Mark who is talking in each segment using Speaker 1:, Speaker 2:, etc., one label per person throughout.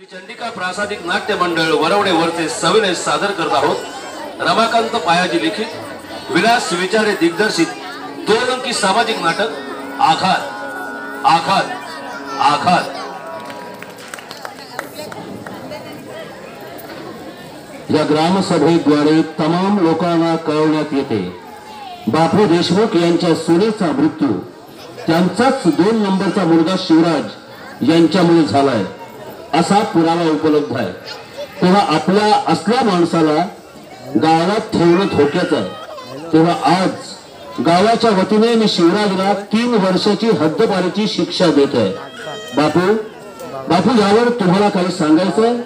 Speaker 1: चंडिका प्रासादिक नाट्य मंडळ वरवडे वरचे सविनय सादर करत आहोत। रमाकांत पायाजी लिखित विलास विचारे दिग्दर्शित 2 अंकी सामाजिक नाटक आघात आघात आघात।
Speaker 2: या ग्रामसभेद्वारे तमाम लोकांना कळवण्यात येते बापू देशमुख यांच्या सुनेचा मृत्यू त्यांचाच 2 नंबरचा मुलगा शिवराज यांच्यामुळे झालाय असा पुरावा उपलब्ध आहे। तेव्हा आपल्या असल्या माणसाला गावात ठेवणं धोक्याचं आहे। तेव्हा आज गावाच्या वतीने मी शिवराजला 3 वर्षाची हद्दपारीची शिक्षा देत आहे। बापू यावर तुम्हाला काही सांगायचंय?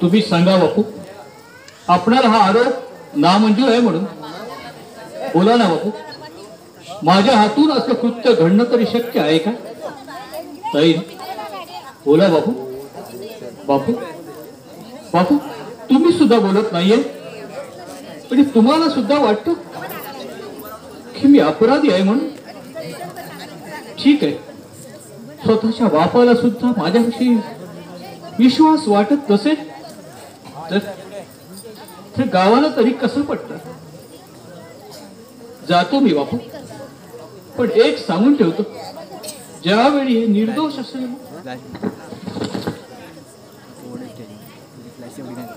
Speaker 3: तुम्ही सांगा बापू, आपणाला हा आरोप नामंजूर आहे म्हणून बोला ना बापू। माझ्या हातून असं कृत्य घडणं तरी शक्य आहे का? ताई बोला बापू। बापू बापू तुम्ही सुद्धा बोलत नाहीये, पण तुम्हाला सुद्धा वाटतं की मी अपराधी आहे म्हणून? ठीक आहे, स्वतःच्या बापाला सुद्धा माझ्याविषयी विश्वास वाटत नसेल तर गावाला तरी कसं पटतं? जातो मी बापू, पण एक सांगून ठेवतो, ज्यावेळी हे निर्दोष असेल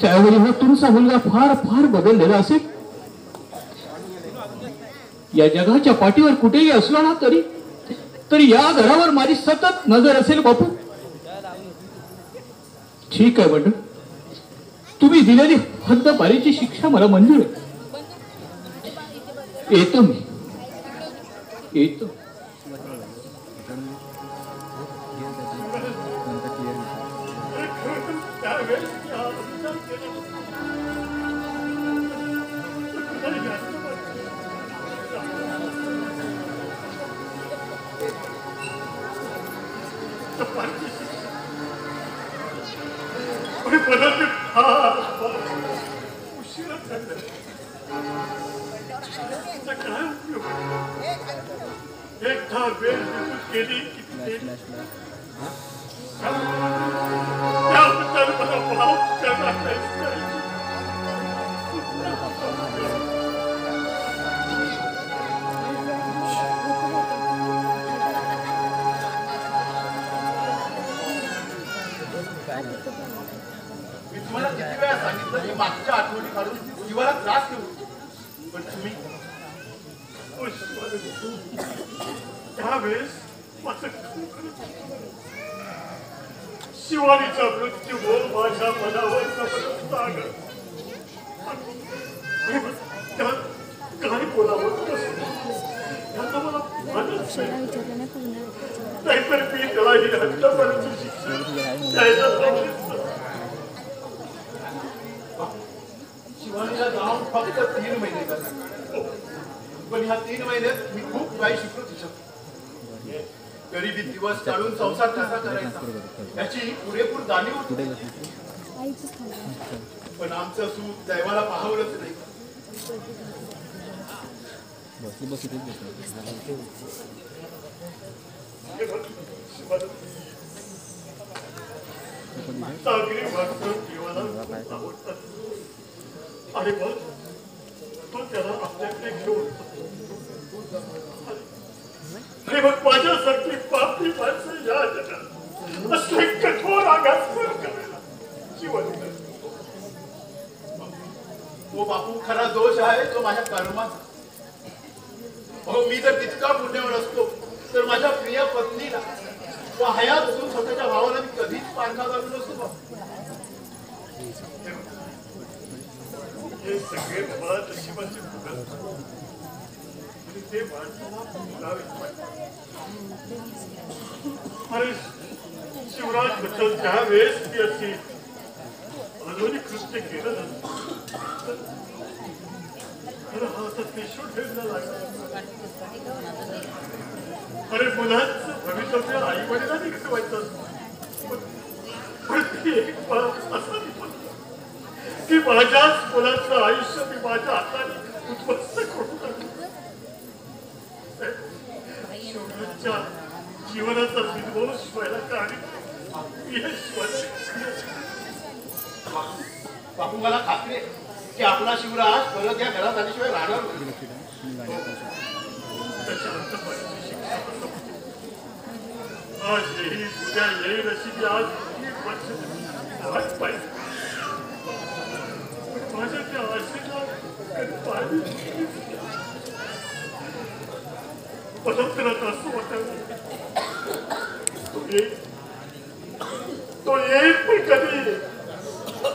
Speaker 3: त्यावेळी हा तुमचा मुलगा फार फार बदललेला असेल। या जगाच्या पाठीवर कुठेही असला ना तरी या घरावर माझी सतत नजर असेल बापू। ठीक आहे बंडू, तुम्ही दिलेली हद्दपारीची शिक्षा मला मंजूर आहे। येतो मी, येतो।
Speaker 4: मी तुम्हाला किती वेळा सांगितलं की मागच्या आठवणी काढून जीवाला त्रास देऊ, पण तुम्ही त्यावेळेस शिवानीचा मृत्यू माझ्या मनावर काय बोलावं याचा मला भानच नाहीतर मी त्याला ही हद्दपारीची शिक्षा द्यायला सांगितलं। शिवानीला जाऊन फक्त 3 महिने झाले, पण ह्या 3 महिन्यात मी खूप काही शिकलो तिच्यात। गरिबी दिवस काढून संसार कसा करायचा याची पुरेपूर जाणीव होती, पण आमचं सूत दैवाला पाहवलंच नाही। सागरी माणसं जीवाला आवडतात आणि मग तो त्याला आपल्याकडे घेऊन आणि मग माझ्यासारखी पापी माणसं या जगात असले कठोर आघात करायला जीवन। तो बापू खरा दोष आहे तो माझ्या कर्माचा। अहो, मी जर तितका पुण्यावर असतो तर माझ्या प्रिय पत्नीला व हयात असून स्वतःच्या भावाला मी कधीच पारखा घालून नसतो। हे सगळे मला नशिबाचे भोगत आणि ते माणसाला बोलावेच वाटते। अरे शिवराज बद्दल त्या वेळेस मी अशी अजूनही कृत्य केलं तर हा आता पेशो ठेवला लागला। अरे मुलांचं भवितव्य आई वडिलांनी घडवायचं पण ती एक बाब असा की माझ्याच मुलाचं आयुष्य मी माझ्या हाताने उद्ध्वस्त करून टाकलं। शिवराजच्या जीवनाचा विध्वंस व्हायला कारण बापू मला खात्री आहे की आपला शिवराज परत या घरात आल्याशिवाय राहणार नाही. त्याच्यानंतर आज येईल उद्या येईल अशी ती आज वर्ष पाहिजे माझ्या त्या आशेला परत असं वाटत तो येईल पण कधी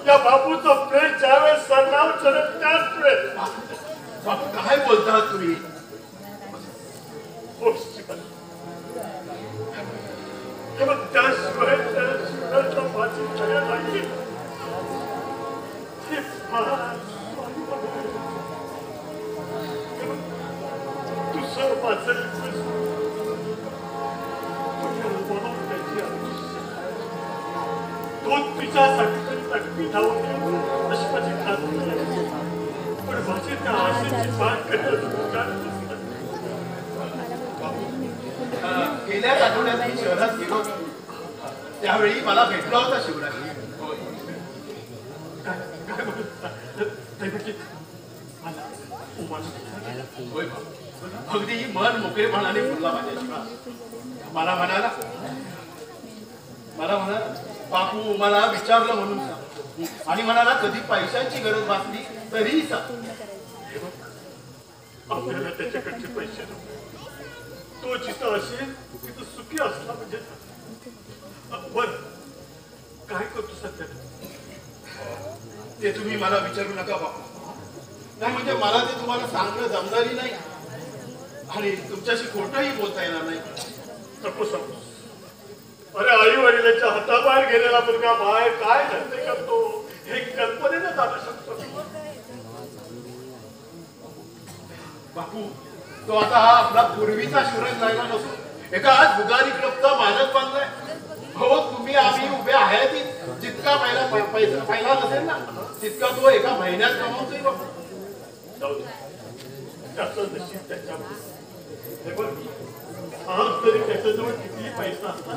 Speaker 4: या बापूचं प्रेम ज्यावेळेस सरनाव चढत त्याच वेळेस. बापू काय बोलतात तुम्ही? त्याशिवाय त्या माझी छाया लागली दुसरं माझं तो तिच्यासाठी तरी तटकी धावून अशी माझी खात्री आहे. पण माझी त्या आशेची बात गेल्याच आठवड्यात मी शहरात गेलो त्यावेळी मला भेटला होता शिवराज. अगदी मन मोकळेपणाने बोलला माझ्या शिवराज. मला म्हणाला बापू मला विचारलं म्हणून सांग आणि म्हणाला कधी पैशांची गरज भासली तरीही सांग. आपल्याला त्याच्याकडचे पैसे तो जिथं असेल तिथं सुखी असला म्हणजे बर काय करतो सध्या ते तुम्ही मला विचारू नका बापू. नाही म्हणजे मला ते तुम्हाला सांगणं जमणारी नाही आणि तुमच्याशी खोटंही बोलता येणार नाही. सपोज अरे आई वडिलांच्या हाताबाहेर गेलेला मुलगा बाहेर काय धंदे करतो हे कल्पनेनं जाणू शकतो बापू. तो आता हा आपला पूर्वीचा शिवराज राहिला नसून एका आज बुगारी क्लबचा मालक बनलाय. हो तुम्ही आम्ही उभे आहेत जितका पहिला नसेल ना तितका तो एका महिन्यात कमावतोय बापू. त्याचं नशीब त्याच्यावर आज जरी त्याच्याजवळ कितीही पैसा असला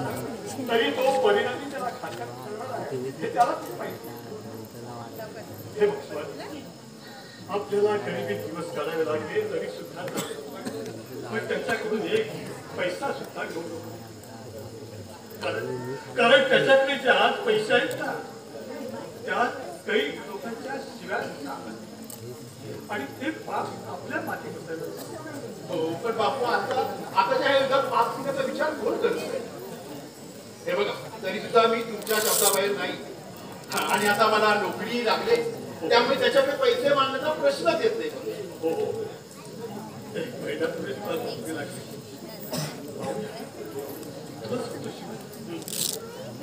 Speaker 4: तरी तो परिणामी त्याला खात्यात हे त्याला खूप पाहिजे. हे बघ आपल्याला गरिबी दिवस काढावे लागले तरी सुद्धा पण त्याच्याकडून एक पैसा सुद्धा घेऊ नको. कारण त्याच्याकडे जे आज पैसे आहेत ना त्यात काही लोकांच्या शिव्या आणि ते पाप आपल्या माती बसायला. हो पण बापू आताच्या युद्धात पाप पिण्याचा विचार कोण करतो? हे बघा तरी सुद्धा मी तुमच्या शब्दाबाहेर नाही आणि आता मला नोकरी लागले त्यामुळे त्याच्याकडे पैसे मागण्याचा प्रश्नच येत नाही. हो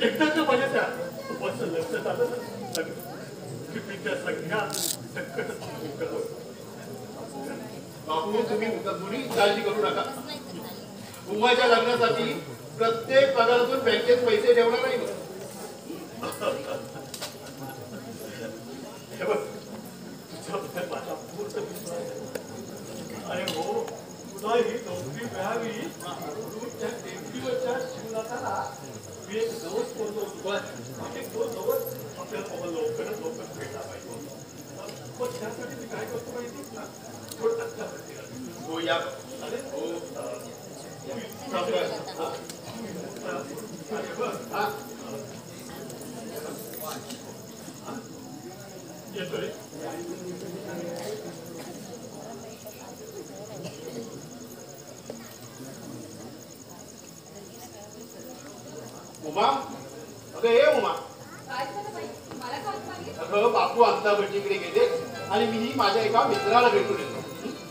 Speaker 4: एकदाच्या माझ्या त्या लक्षात आलं त्या सगळ्या बापू तुम्ही मुली काळजी करू नका. उमाच्या लग्नासाठी प्रत्येक पगारातून बँकेत पैसे ठेवणार नाही. माझा पूर्ण अरे हो तुला ही नोकरी मिळावी त्या टेकडीवरच्या शिवनाथाला मी एक नवस बोलतो तो नवस आपल्याला लवकरच लवकर भेटला पाहिजे. पण त्यासाठी मी काय करतो माहिती ना थोडं हो या अरे हो येतोय उमा. अगं हे उमा अगं बापू आमचा भटजीकडे गेले आणि मी माझ्या एका मित्राला भेटून येतो.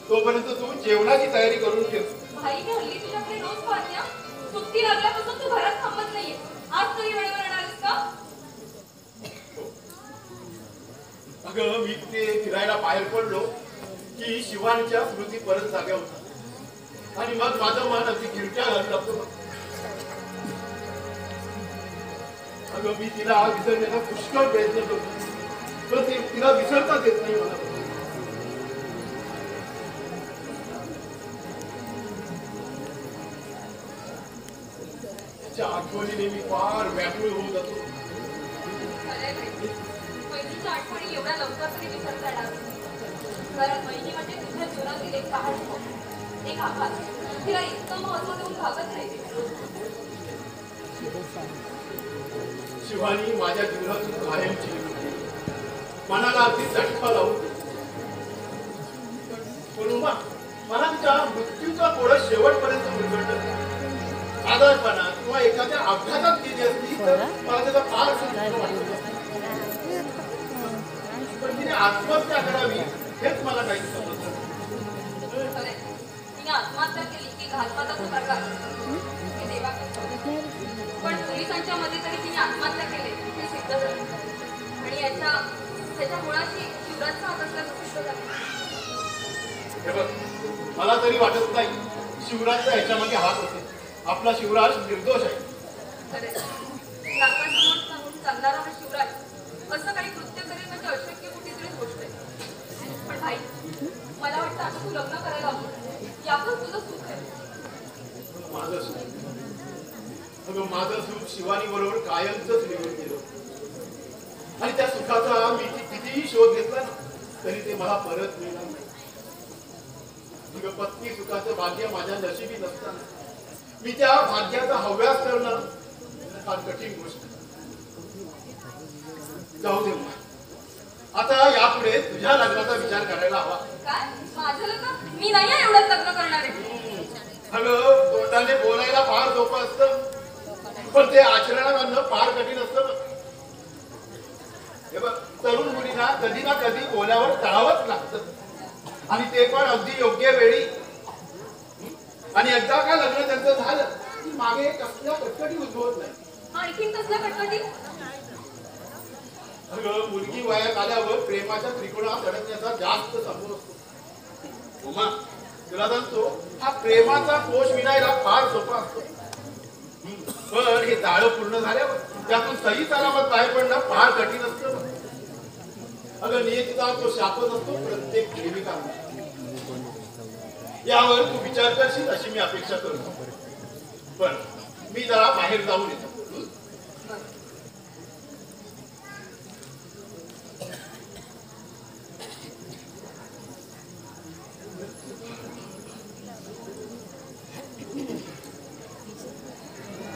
Speaker 4: तोपर्यंत तू जेवणाची तयारी करून ठेव.
Speaker 5: भाई मी हल्ली तुझ्याकडे रोज पाहत्या सुट्टी लागल्यापासून तू घरात थांबत नाहीये. आज तरी वेळेवर येणारस का?
Speaker 4: अगं मी कुठे फिरायला बाहेर पडलो की शिवानीच्या स्मृती परत जाग्या होतात आणि मग माझं मन अगदी खिडक्या लागतो. अगं मी तिला विसरण्याचा पुष्कळ प्रयत्न करतो पण ते तिला विसरताच येत नाही मला. तिच्या आठवणीने मी फार व्याकुळ होत होतो.
Speaker 5: खरंय बाई, बहिणीच्या आठवणी एवढ्या लवकर तरी विसरता येणार नाही. कारण बहिणी म्हणजे तुझ्या जीवनातील एक पहाड होती, एक आघात. तिला इतकं महत्व देऊन भागत नाही.
Speaker 4: शिवानी माझ्या जीवनातून कायमची मनाला अगदी चटका लावून पण उमा, मला तिच्या मृत्यूचा कोडा शेवटपर्यंत उलगडलं. आजारपणा किंवा एखाद्या अपघातात गेली असती तर मला त्याचा फार दुःख वाटलं. पण तिने आत्महत्या करावी हेच मला काही समजलं नाही.
Speaker 5: खरंय, तिने आत्महत्या केली की घातपाताचा प्रकार हे देवाकडे सोडलं. पण पोलिसांच्या मध्ये तरी तिने आत्महत्या केली हे सिद्ध झालं. आणि त्याच्या मुळाशी शिवराजचा हात असल्याचं सिद्ध झालं.
Speaker 4: हे बघ, मला तरी वाटत नाही शिवराजचा ह्याच्यामध्ये हात असेल. आपला शिवराज निर्दोष आहे.
Speaker 5: खरंय, लाखांसमोर सांगून चालणारा हा शिवराज असं काही कृत्य करेल म्हणजे अशक्य कुठेतरी गोष्ट आहे. पण भाई, मला वाटतं आता तू लग्न करायला हवं. यातच तुझं सुख आहे.
Speaker 4: माझं सुख, अगं माझं सुख शिवानी बरोबर कायमच निघून गेलं. आणि त्या सुखाचा मी कितीही शोध घेतला ना तरी ते मला परत मिळणार नाही. पत्नी सुखाचं भाग्य माझ्या नशिबी नसताना मी त्या भाग्याचा हव्यास करणं फार कठीण गोष्ट. जाऊ दे मग, आता यापुढे तुझ्या लग्नाचा विचार करायला हवा.
Speaker 5: काय माझं लग्न? मी नाही आहे एवढंच लग्न करणार आहे.
Speaker 4: अगं, तोंडाने बोलायला फार सोपं असतं पण ते आचरणात आणणं फार कठीण असतं. हे बघ, तरुण मुलींना कधी ना कधी बोलावर टाळावंच लागतं आणि ते पण अगदी योग्य वेळी. आणि एकदा का लग्न त्यांचं झालं की मागे कसल्या कटकटी उद्भवत नाही.
Speaker 5: आणखीन कसल्या कटकटी?
Speaker 4: अगं, मुलगी वयात आल्यावर प्रेमाच्या त्रिकोणात अडकण्याचा जास्त संभव असतो. उमा, तुला सांगतो, हा प्रेमाचा कोश विणायला फार सोपा असतो. पण हे जाळं पूर्ण झाल्यावर त्यातून सही सलामत बाहेर पडणं फार कठीण असतं. अगं, नियतीचा तो शापच असतो प्रत्येक प्रेमिका. यावर तू विचार करशील अशी मी अपेक्षा करतो. पण मी जरा बाहेर जाऊन येतो.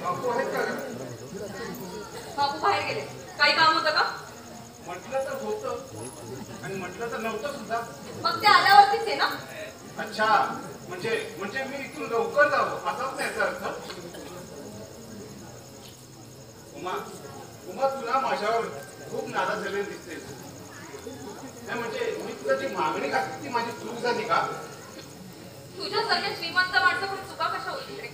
Speaker 4: बापू आहेत का?
Speaker 5: बापू बाहेर गेले. काही काम होतं का?
Speaker 4: म्हटलं तर होतं आणि म्हटलं तर नव्हतं सुद्धा.
Speaker 5: मग ते आल्यावरतीच आहे ना?
Speaker 4: अच्छा, म्हणजे मी इथून लवकर जावं असाच नाही याचा अर्थ. उमा, तुला माझ्यावर खूप नाराज झालेली दिसते. नाही म्हणजे मी तुला जी मागणी घातली ती माझी चूक झाली का?
Speaker 5: तुझ्यासारख्या श्रीमंत माणसाकडून चुका कशा होतील रे?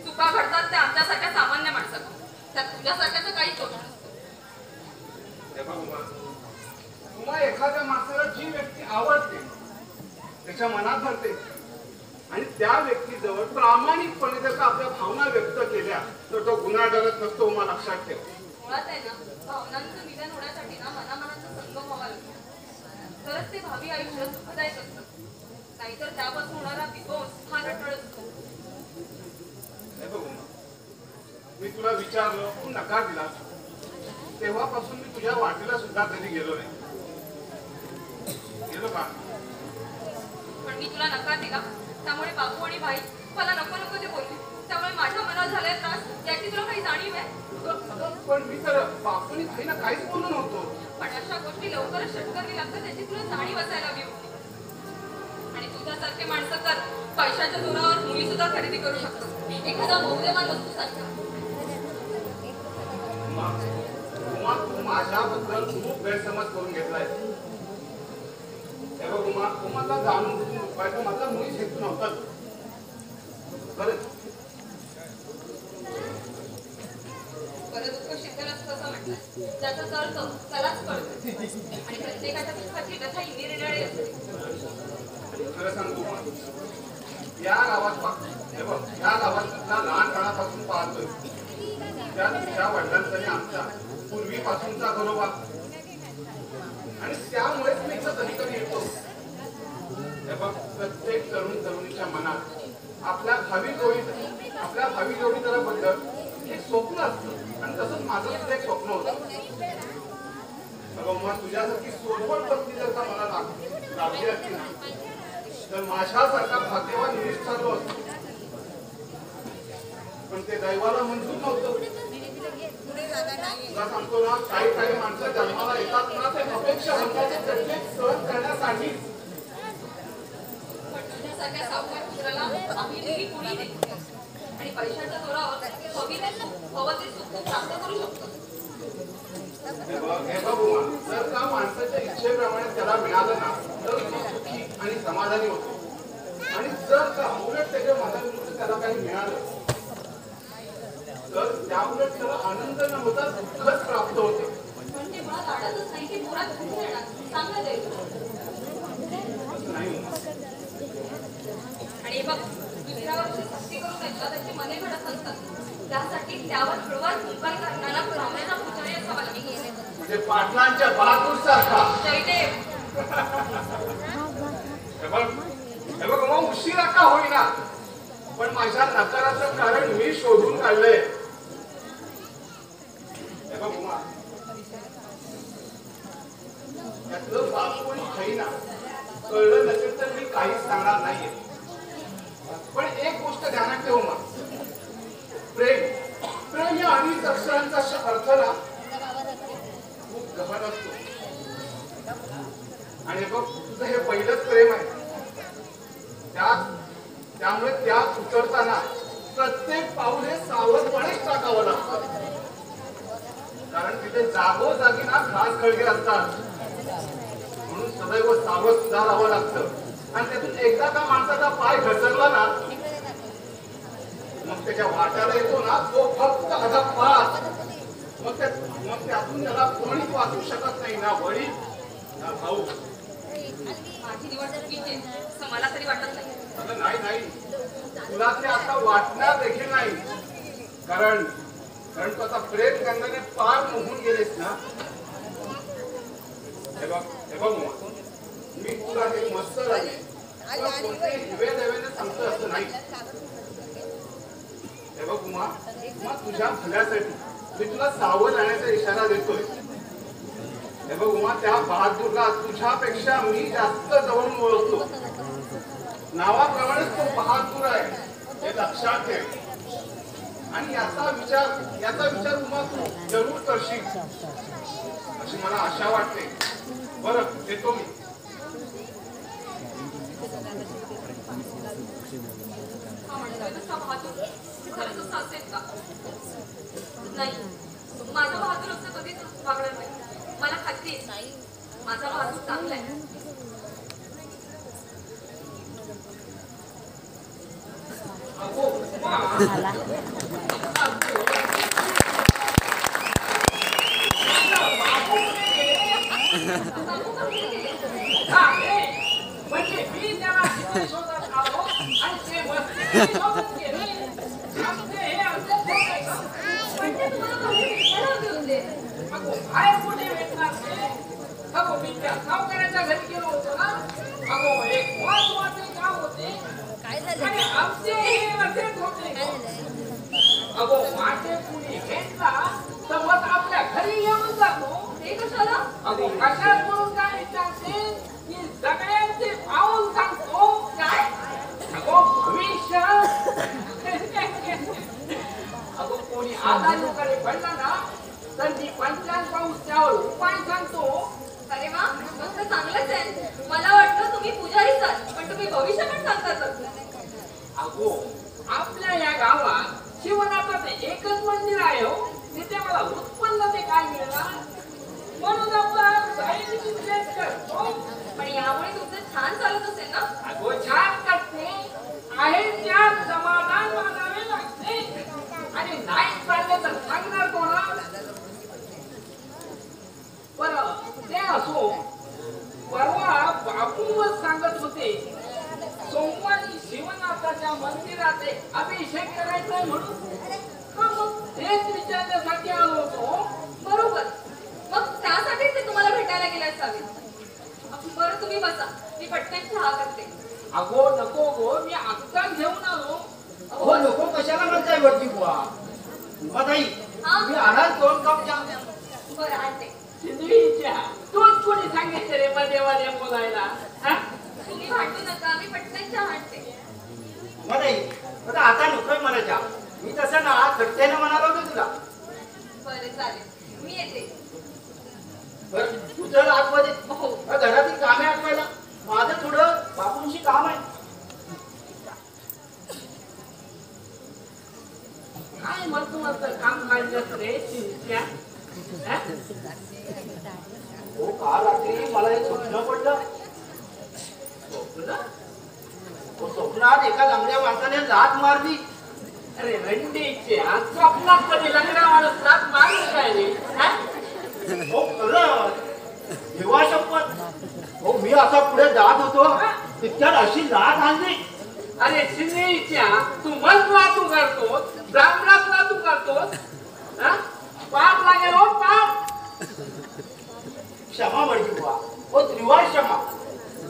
Speaker 5: चुका घडतात त्या आमच्यासारख्या सामान्य माणसाकडून. त्यात तुझ्यासारख्याचं काहीच होत नसतं.
Speaker 4: हे बघ उमा, एखाद्या माणसाला जी व्यक्ती आवडते त्याच्या मनात भरते आणि त्या व्यक्तीजवळ प्रामाणिकपणे जर का आपल्या भावना व्यक्त केल्या तर तो गुन्हागारच नसतो. उमा, लक्षात ठेव.
Speaker 5: मुळात आहे ना, भावनांचं निधन होण्यासाठी ना मनामनाचा संगम व्हावा लागतो. तरच ते भावी आयुष्य सुखदायक असतं. नाहीतर त्यापासून होणारा विध्वंस हा रटळ असतो.
Speaker 4: हे बघ उमा, मी तुला विचारलं, तू नकार दिला. तेव्हापासून मी तुझ्या वाटेला सुद्धा कधी गेलो नाही. गेलो का?
Speaker 5: पण मी तुला नकार दिला त्यामुळे बापू आणि भाई मला नको नको ते बोलले. त्यामुळे माझ्या मनात झालाय त्रास याची तुला काही जाणीव आहे?
Speaker 4: पण मी तर बापूनी भाईना काहीच बोललो नव्हतो.
Speaker 5: पण अशा गोष्टी लवकरच षटकरवी लागतात त्याची तुला जाणीव असायला हवी होती. आणि तुझ्यासारखे माणसं तर पैशाच्या जोरावर मुली सुद्धा खरेदी करू शकतात. एखादा मौल्यवान वस्तूसारखा.
Speaker 4: उमा, तू माझ्याबद्दल खूप गैरसमज करून घेतलाय. हे बघ उमा, तुम्हाला जाणून बुजून दुखवायचा माझा मुळीच हेतू नव्हता. बरं
Speaker 5: दुःख शीतल असतं असं म्हटलं. त्याचा अर्थ त्यालाच कळतो. आणि प्रत्येकाच्या दुःखाची कथा निरनिराळी असते.
Speaker 4: खरं सांगू उमा, या गावात हे बघ, या गावात सुद्धा लहानपणापासून पाहतोय त्या वडिलांचा आणि आमचा पूर्वीपासूनचा घरोबा आणि त्यामुळेच मी इथं कधी कधी येतो. हे बघ, प्रत्येक तरुण तरुणीच्या मनात आपल्या भावी जोडीदाराबद्दल स्वप्न असतं आणि तसंच माझं सुद्धा एक स्वप्न होतं. अगं मग तुझ्यासारखी सोडवण पत्नी जर का मला लाभली असती ना तर माझ्यासारखा भाग्यवान निष्ठालो असतो. पण ते दैवाला मंजूर नव्हतं. तुला सांगतो ना काही माणसं जन्माला येतात ना ते अपेक्षा होण्याचे प्रत्येक सहन करण्यासाठी.
Speaker 5: सगळ्या सावकार पुत्राला आम्ही नेहमी कुणी देतो आणि पैशाच्या जोरावर हवं ते सुख प्राप्त करू शकतो.
Speaker 4: हे बघ उमा, जर का माणसाच्या इच्छेप्रमाणे त्याला मिळालं ना तर तो सुखी आणि समाधानी होतो. आणि जर का उलट त्याच्या मनाविरुद्ध त्याला काही मिळालं तर त्या उलट त्याला आनंद न होता दुःखच प्राप्त होते.
Speaker 5: पण ते मुळात आडतच नाही की मुळात कुठे येणार चांगलं द्यायचं
Speaker 4: नाही
Speaker 5: आणि बघ दुसऱ्यावरची सक्ती करून त्यांची मने घडत असतात. त्यासाठी त्यावर हळूवार उपाय करताना ब्राह्मणाचा पुजारी असावा लागेल.
Speaker 4: म्हणजे पाटलांच्या बहादूर सारखा.
Speaker 5: जयदेव
Speaker 4: हे बघ मग उशिरा का होईना पण माझ्या नकाराचं कारण मी शोधून काढलंय. हे बघ उमा, यातलं बापून खाईना कळलं नसेल तर मी काहीच सांगणार नाहीये. पण एक गोष्ट ध्यानात ठेव उमा, प्रेम या अनेक अक्षरांचा अर्थ ना खूप गहन असतो. आणि बघ तुझं हे पहिलंच प्रेम आहे. त्यामुळे त्यात उतरताना प्रत्येक पाऊल हे सावधपणेच टाकावं लागतं. कारण तिथे जागोजागी ना खास खळगे असतात. म्हणून सदैव सावध सुद्धा राहावं लागतं. आणि त्यातून एकदा का माणसाचा पाय घसरला ना मग त्याच्या वाट्याला येतो ना तो फक्त अधपात. मग त्यातून त्याला कोणीच वाचू शकत नाही, ना वडील ना भाऊ.
Speaker 5: माझी निवड चुकीची आहे असं मला तरी वाटत नाही.
Speaker 4: अगं नाही तुला ते आता वाटणार देखील नाही. कारण तू आता प्रेम गंगाने पार मोहून गेलेस ना. हे बघ मी तुला हे मस्त राहील कोणत्याही हिवे देवेने सांगतो असं नाही. हे बघ उमा, मग तुझ्या भल्यासाठी मी तुला सावध राहण्याचा इशारा देतोय. हे बघ उमा, त्या बहादूरला तुझ्यापेक्षा मी जास्त जवळून ओळखतो. नावाप्रमाणेच तो बहादूर आहे हे लक्षात ठेव. आणि याचा विचार उमा तू जरूर करशील अशी मला आशा वाटते. बरं येतो मी.
Speaker 5: खरंच असं असेल का? नाही, माझा बहादूर असं कधीच वागणार नाही. मला खात्री आहे माझा बहादूर चांगला आहे.
Speaker 6: म्हणजे मी त्याला शोधत आलो आणि ते वस्ती शोधत गेले. बाहेर कुठे भेटणार ते? अगो मी त्या सावकाराच्या घरी गेलो होतो ना. अगो एक महत्वाचे काम होते आणि आमचे हे असेच होते. अगो माझे कुणी घेतला तर मग आपल्या घरी येऊन जातो.
Speaker 5: ते कशाला?
Speaker 6: अगो कशात म्हणून काय विचारते की सगळ्यांचे पाऊल सांगतो.
Speaker 5: काय?
Speaker 6: अगो भविष्य. अगो कोणी आजारीकडे पडला ना तर मी पंचांग पाऊस त्यावर उपाय सांगतो.
Speaker 5: अरे वा, मग तर चांगलंच आहे. मला वाटलं तुम्ही पुजारीच आहात पण तुम्ही भविष्य पण सांगतात.
Speaker 6: अगो आपल्या या गावात शिवनाचं एकच मंदिर आहे हो. तिथे मला उत्पन्न ते काय मिळणार म्हणून आपण साहित्य बिझनेस करतो.
Speaker 5: पण यामुळे तुमचं छान चालत असेल ना?
Speaker 6: अगो छान करते आहे त्यात समाधान मानावे लागते. आणि नाही चालले तर सांगणार कोणा? बरं ते असो. परवा बापूच सांगत होते सोमवारी शिवनाथाच्या मंदिरात अभिषेक करायचा म्हणून. मग तेच विचारण्यासाठी आलो होतो.
Speaker 5: बरोबर, मग त्यासाठीच ते तुम्हाला भेटायला गेले असावे. बरं तुम्ही बसा, मी पटकन चहा करते.
Speaker 6: अगो नको गो, मी आत्ताच घेऊन आलो.
Speaker 7: हो नको कशाला म्हणताय वरती बुवा.
Speaker 4: ताई
Speaker 5: हा?
Speaker 4: मी आणाल 2 कप चहा.
Speaker 5: बरं आणते.
Speaker 6: सिंधुलीच्या तूच कोणी सांगितलं रे मध्ये मध्ये बोलायला हा?
Speaker 5: तुम्ही भांडू नका, मी पटकन चहा आणते.
Speaker 4: ताई आता आता नकोय मला चहा. मी तसं ना खट्ट्यानं म्हणालो होतो तुला.
Speaker 5: बरं चालेल, मी येते.
Speaker 4: बरं तू चल आतमध्ये.
Speaker 5: हो.
Speaker 4: घरातील कामे आठवायला माझं थोडं बापूंशी काम आहे.
Speaker 6: काय महत्वाचं काम काढलं रे सिंधुल्या हा?
Speaker 4: हो काल रात्री मला एक स्वप्न पडलं.
Speaker 6: तुला?
Speaker 4: तो स्वप्नात एका लंगड्या माणसाने लाथ मारली.
Speaker 6: अरे रंडीचे आज स्वप्नात कधी लग्ना माणूस रात मारून काय रे हा?
Speaker 4: हो खरं देवा शपथ. हो मी असा पुढे जात होतो तितक्यात अशी लाथ आणली.
Speaker 6: अरे सिंधुलीच्या तू मजला तू करतोस ब्राह्मणातला तू करतोस हा? पाप लागेल हो पाप.
Speaker 4: क्षमा वडकी बुवा. हो त्रिवार क्षमा.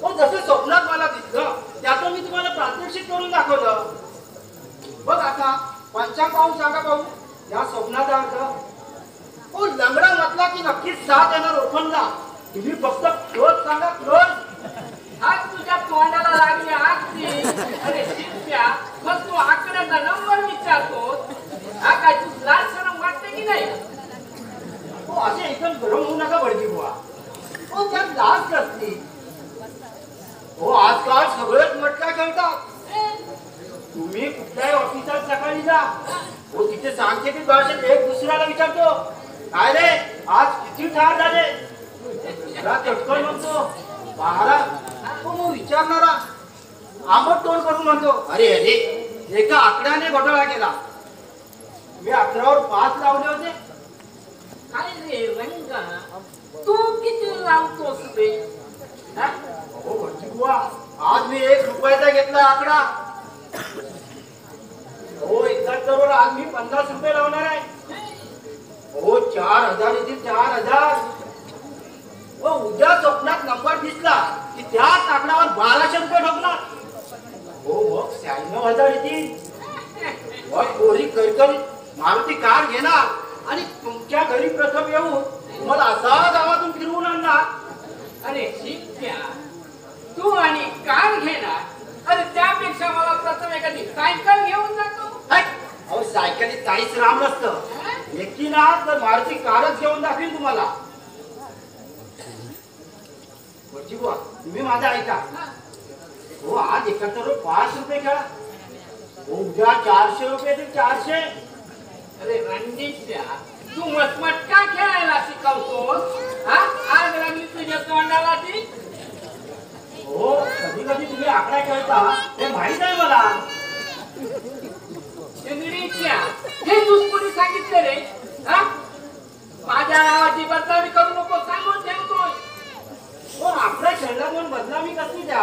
Speaker 4: हो जसं स्वप्नात मला दिसलं त्याचं मी तुम्हाला प्रात्यक्षिक करून दाखवलं. बघ आता पंचांग पाहून सांगा भाऊ या स्वप्नाचा अर्थ. हो लंगडा म्हटला की नक्कीच साथ येणार ओपनला. तुम्ही फक्त क्लोज सांगा क्लोज.
Speaker 6: आज तुझ्या तोंडाला लागली आगती. अरे शिरप्या मग तू आकड्याचा नंबर विचारतोस हा काय तू लाज शरम वाटते की नाही.
Speaker 4: हो असे एकदम गरम होऊ नका वडकी बुवा. हो त्यात लाज असते. हो आजकाल सगळेच मटका खेळतात. तुम्ही कुठल्याही ऑफिसात सकाळी जा. हो तिथे सांकेतिक भाषेत एक दुसऱ्याला विचारतो काय रे आज किती ठार झाले. दुसरा चटकन म्हणतो 12. हो मग विचारणारा आंबट तोंड करून म्हणतो अरे अरे एका आकड्याने घोटाळा केला. मी 11वर 5 लावले होते.
Speaker 6: काय रे रंगा तू किती लावतोस बे हा?
Speaker 4: हो भटजी बुवा आज मी 1 रुपयाचा घेतला आकडा. हो 71 वर आज मी 50 रुपये लावणार आहे. हो 4000 येतील 4000. हो उद्या स्वप्नात नंबर दिसला की त्याच आकड्यावर 1200 रुपये ठोकणार. हो मग 96,000 येतील. मग पोरी करकरीत मारुती कार घेणार आणि तुमच्या घरी प्रथम येऊन तुम्हाला असा गावातून फिरवून आणणार.
Speaker 6: अरे शिरप्या तू आणि कार घेणार. अरे त्यापेक्षा मला प्रथम एखादी सायकल घेऊन जातो.
Speaker 4: अहो सायकलीत काहीच राम नसतं. एकी ना तर मारुती कारच घेऊन दाखवीन तुम्हाला. भटजी बुवा तुम्ही माझा ऐका. हो आज 71 वर 5 रुपये खेळा. हो उद्या 400 रुपये ते 400.
Speaker 6: अरे रणजितच्या तू मटका खेळायला शिकवतोस हा? आग लागली तुझ्या तोंडाला ती.
Speaker 4: हो कधी कधी तुम्ही आकडा खेळता हे माहित आहे मला.
Speaker 6: सिंधुलीच्या हे तूच कोणी सांगितलं रे हा? माझ्या नावाची बदनामी करू नको सांगून ठेवतोय.
Speaker 4: हो आकडा खेळला म्हणून बदनामी कसली द्या.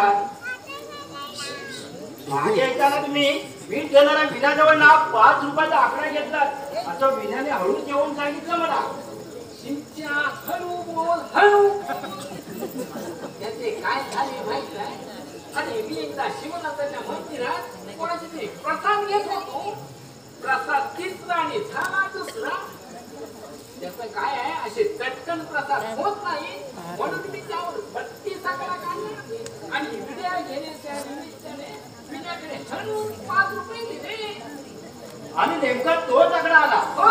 Speaker 4: मागे ऐकताना तुम्ही वीट घेणाऱ्या विनाजवळ ना 5 रुपयाचा आकडा घेतला असं विनाने हळूच येऊन सांगितलं मला.
Speaker 6: शिंच्या हळू बोल हळू. त्याचे काय झाले माहित आहे. अरे मी एकदा शिवनाथाच्या मंदिरात कोणाची तरी प्रसाद घेत होतो. प्रसाद तिसरा आणि झाला दुसरा. त्याचं काय आहे असे चटकन प्रसाद होत नाही म्हणून मी त्यावर 32 आकडा काढला आणि विड्या घेण्याच्या निमित्ताने विड्याकडे हळू 5 रुपये दिले.
Speaker 4: आणि नेमका तोच आकडा आला.
Speaker 6: हो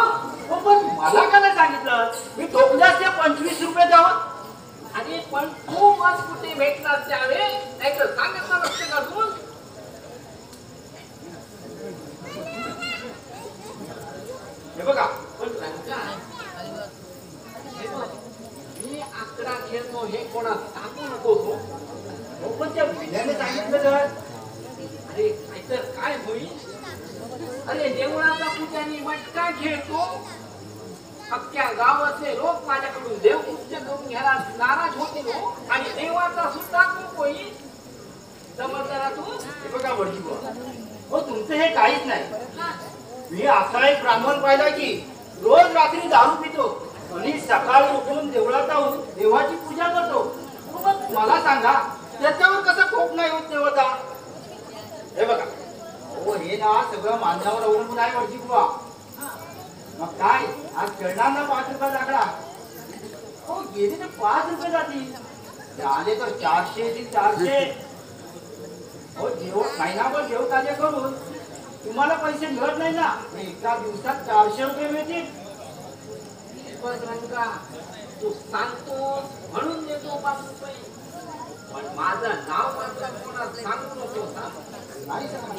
Speaker 4: हो पण मला का नाही सांगितलं. मी ठोकल्यास ते 25 रुपये द्यावं.
Speaker 6: आणि पण तू मग कुठे भेटणार त्यावे नाही तर सांगितलं लक्ष करून.
Speaker 4: हे बघा
Speaker 6: पण रंगा, हे बघ, मी आकडा खेळतो हे कोणा सांगू नको हो.
Speaker 4: हो पण त्या विनाने सांगितलं तर
Speaker 6: अरे नाहीतर काय होईल. अरे देवळाचा पुजारी मटका खेळतो. अख्ख्या गावातले लोक माझ्याकडून देवपूजा करून घ्यायला नाराज होतील हो. आणि देवाचा सुद्धा खूप होईल. समजला तू.
Speaker 4: हे बघा वडजी बुवा हो तुमचं हे काहीच नाही. मी असा एक ब्राह्मण पाहिला की रोज रात्री दारू पितो आणि सकाळी उठून देवळात जाऊन देवाची पूजा करतो. मग मला सांगा त्याच्यावर कसं कोप नाही होत देवता. हे बघा हो हे ना सगळं मानवावर अवलंबून आहे वडजी बुवा. मग काय आज कळणार ना 5 रुपयाचा आकडा. हो गेले तर 5 रुपये जातील, झाले तर 400 ची 400. हो महिनाभर देव कार्य करून तुम्हाला पैसे मिळत नाही ना, एका दिवसात 400 रुपये मिळतील.
Speaker 6: तू सांगतो म्हणून देतो 5 रुपये, पण माझं नाव मात्र कोणाला सांगू नको.
Speaker 4: नाही सांगा.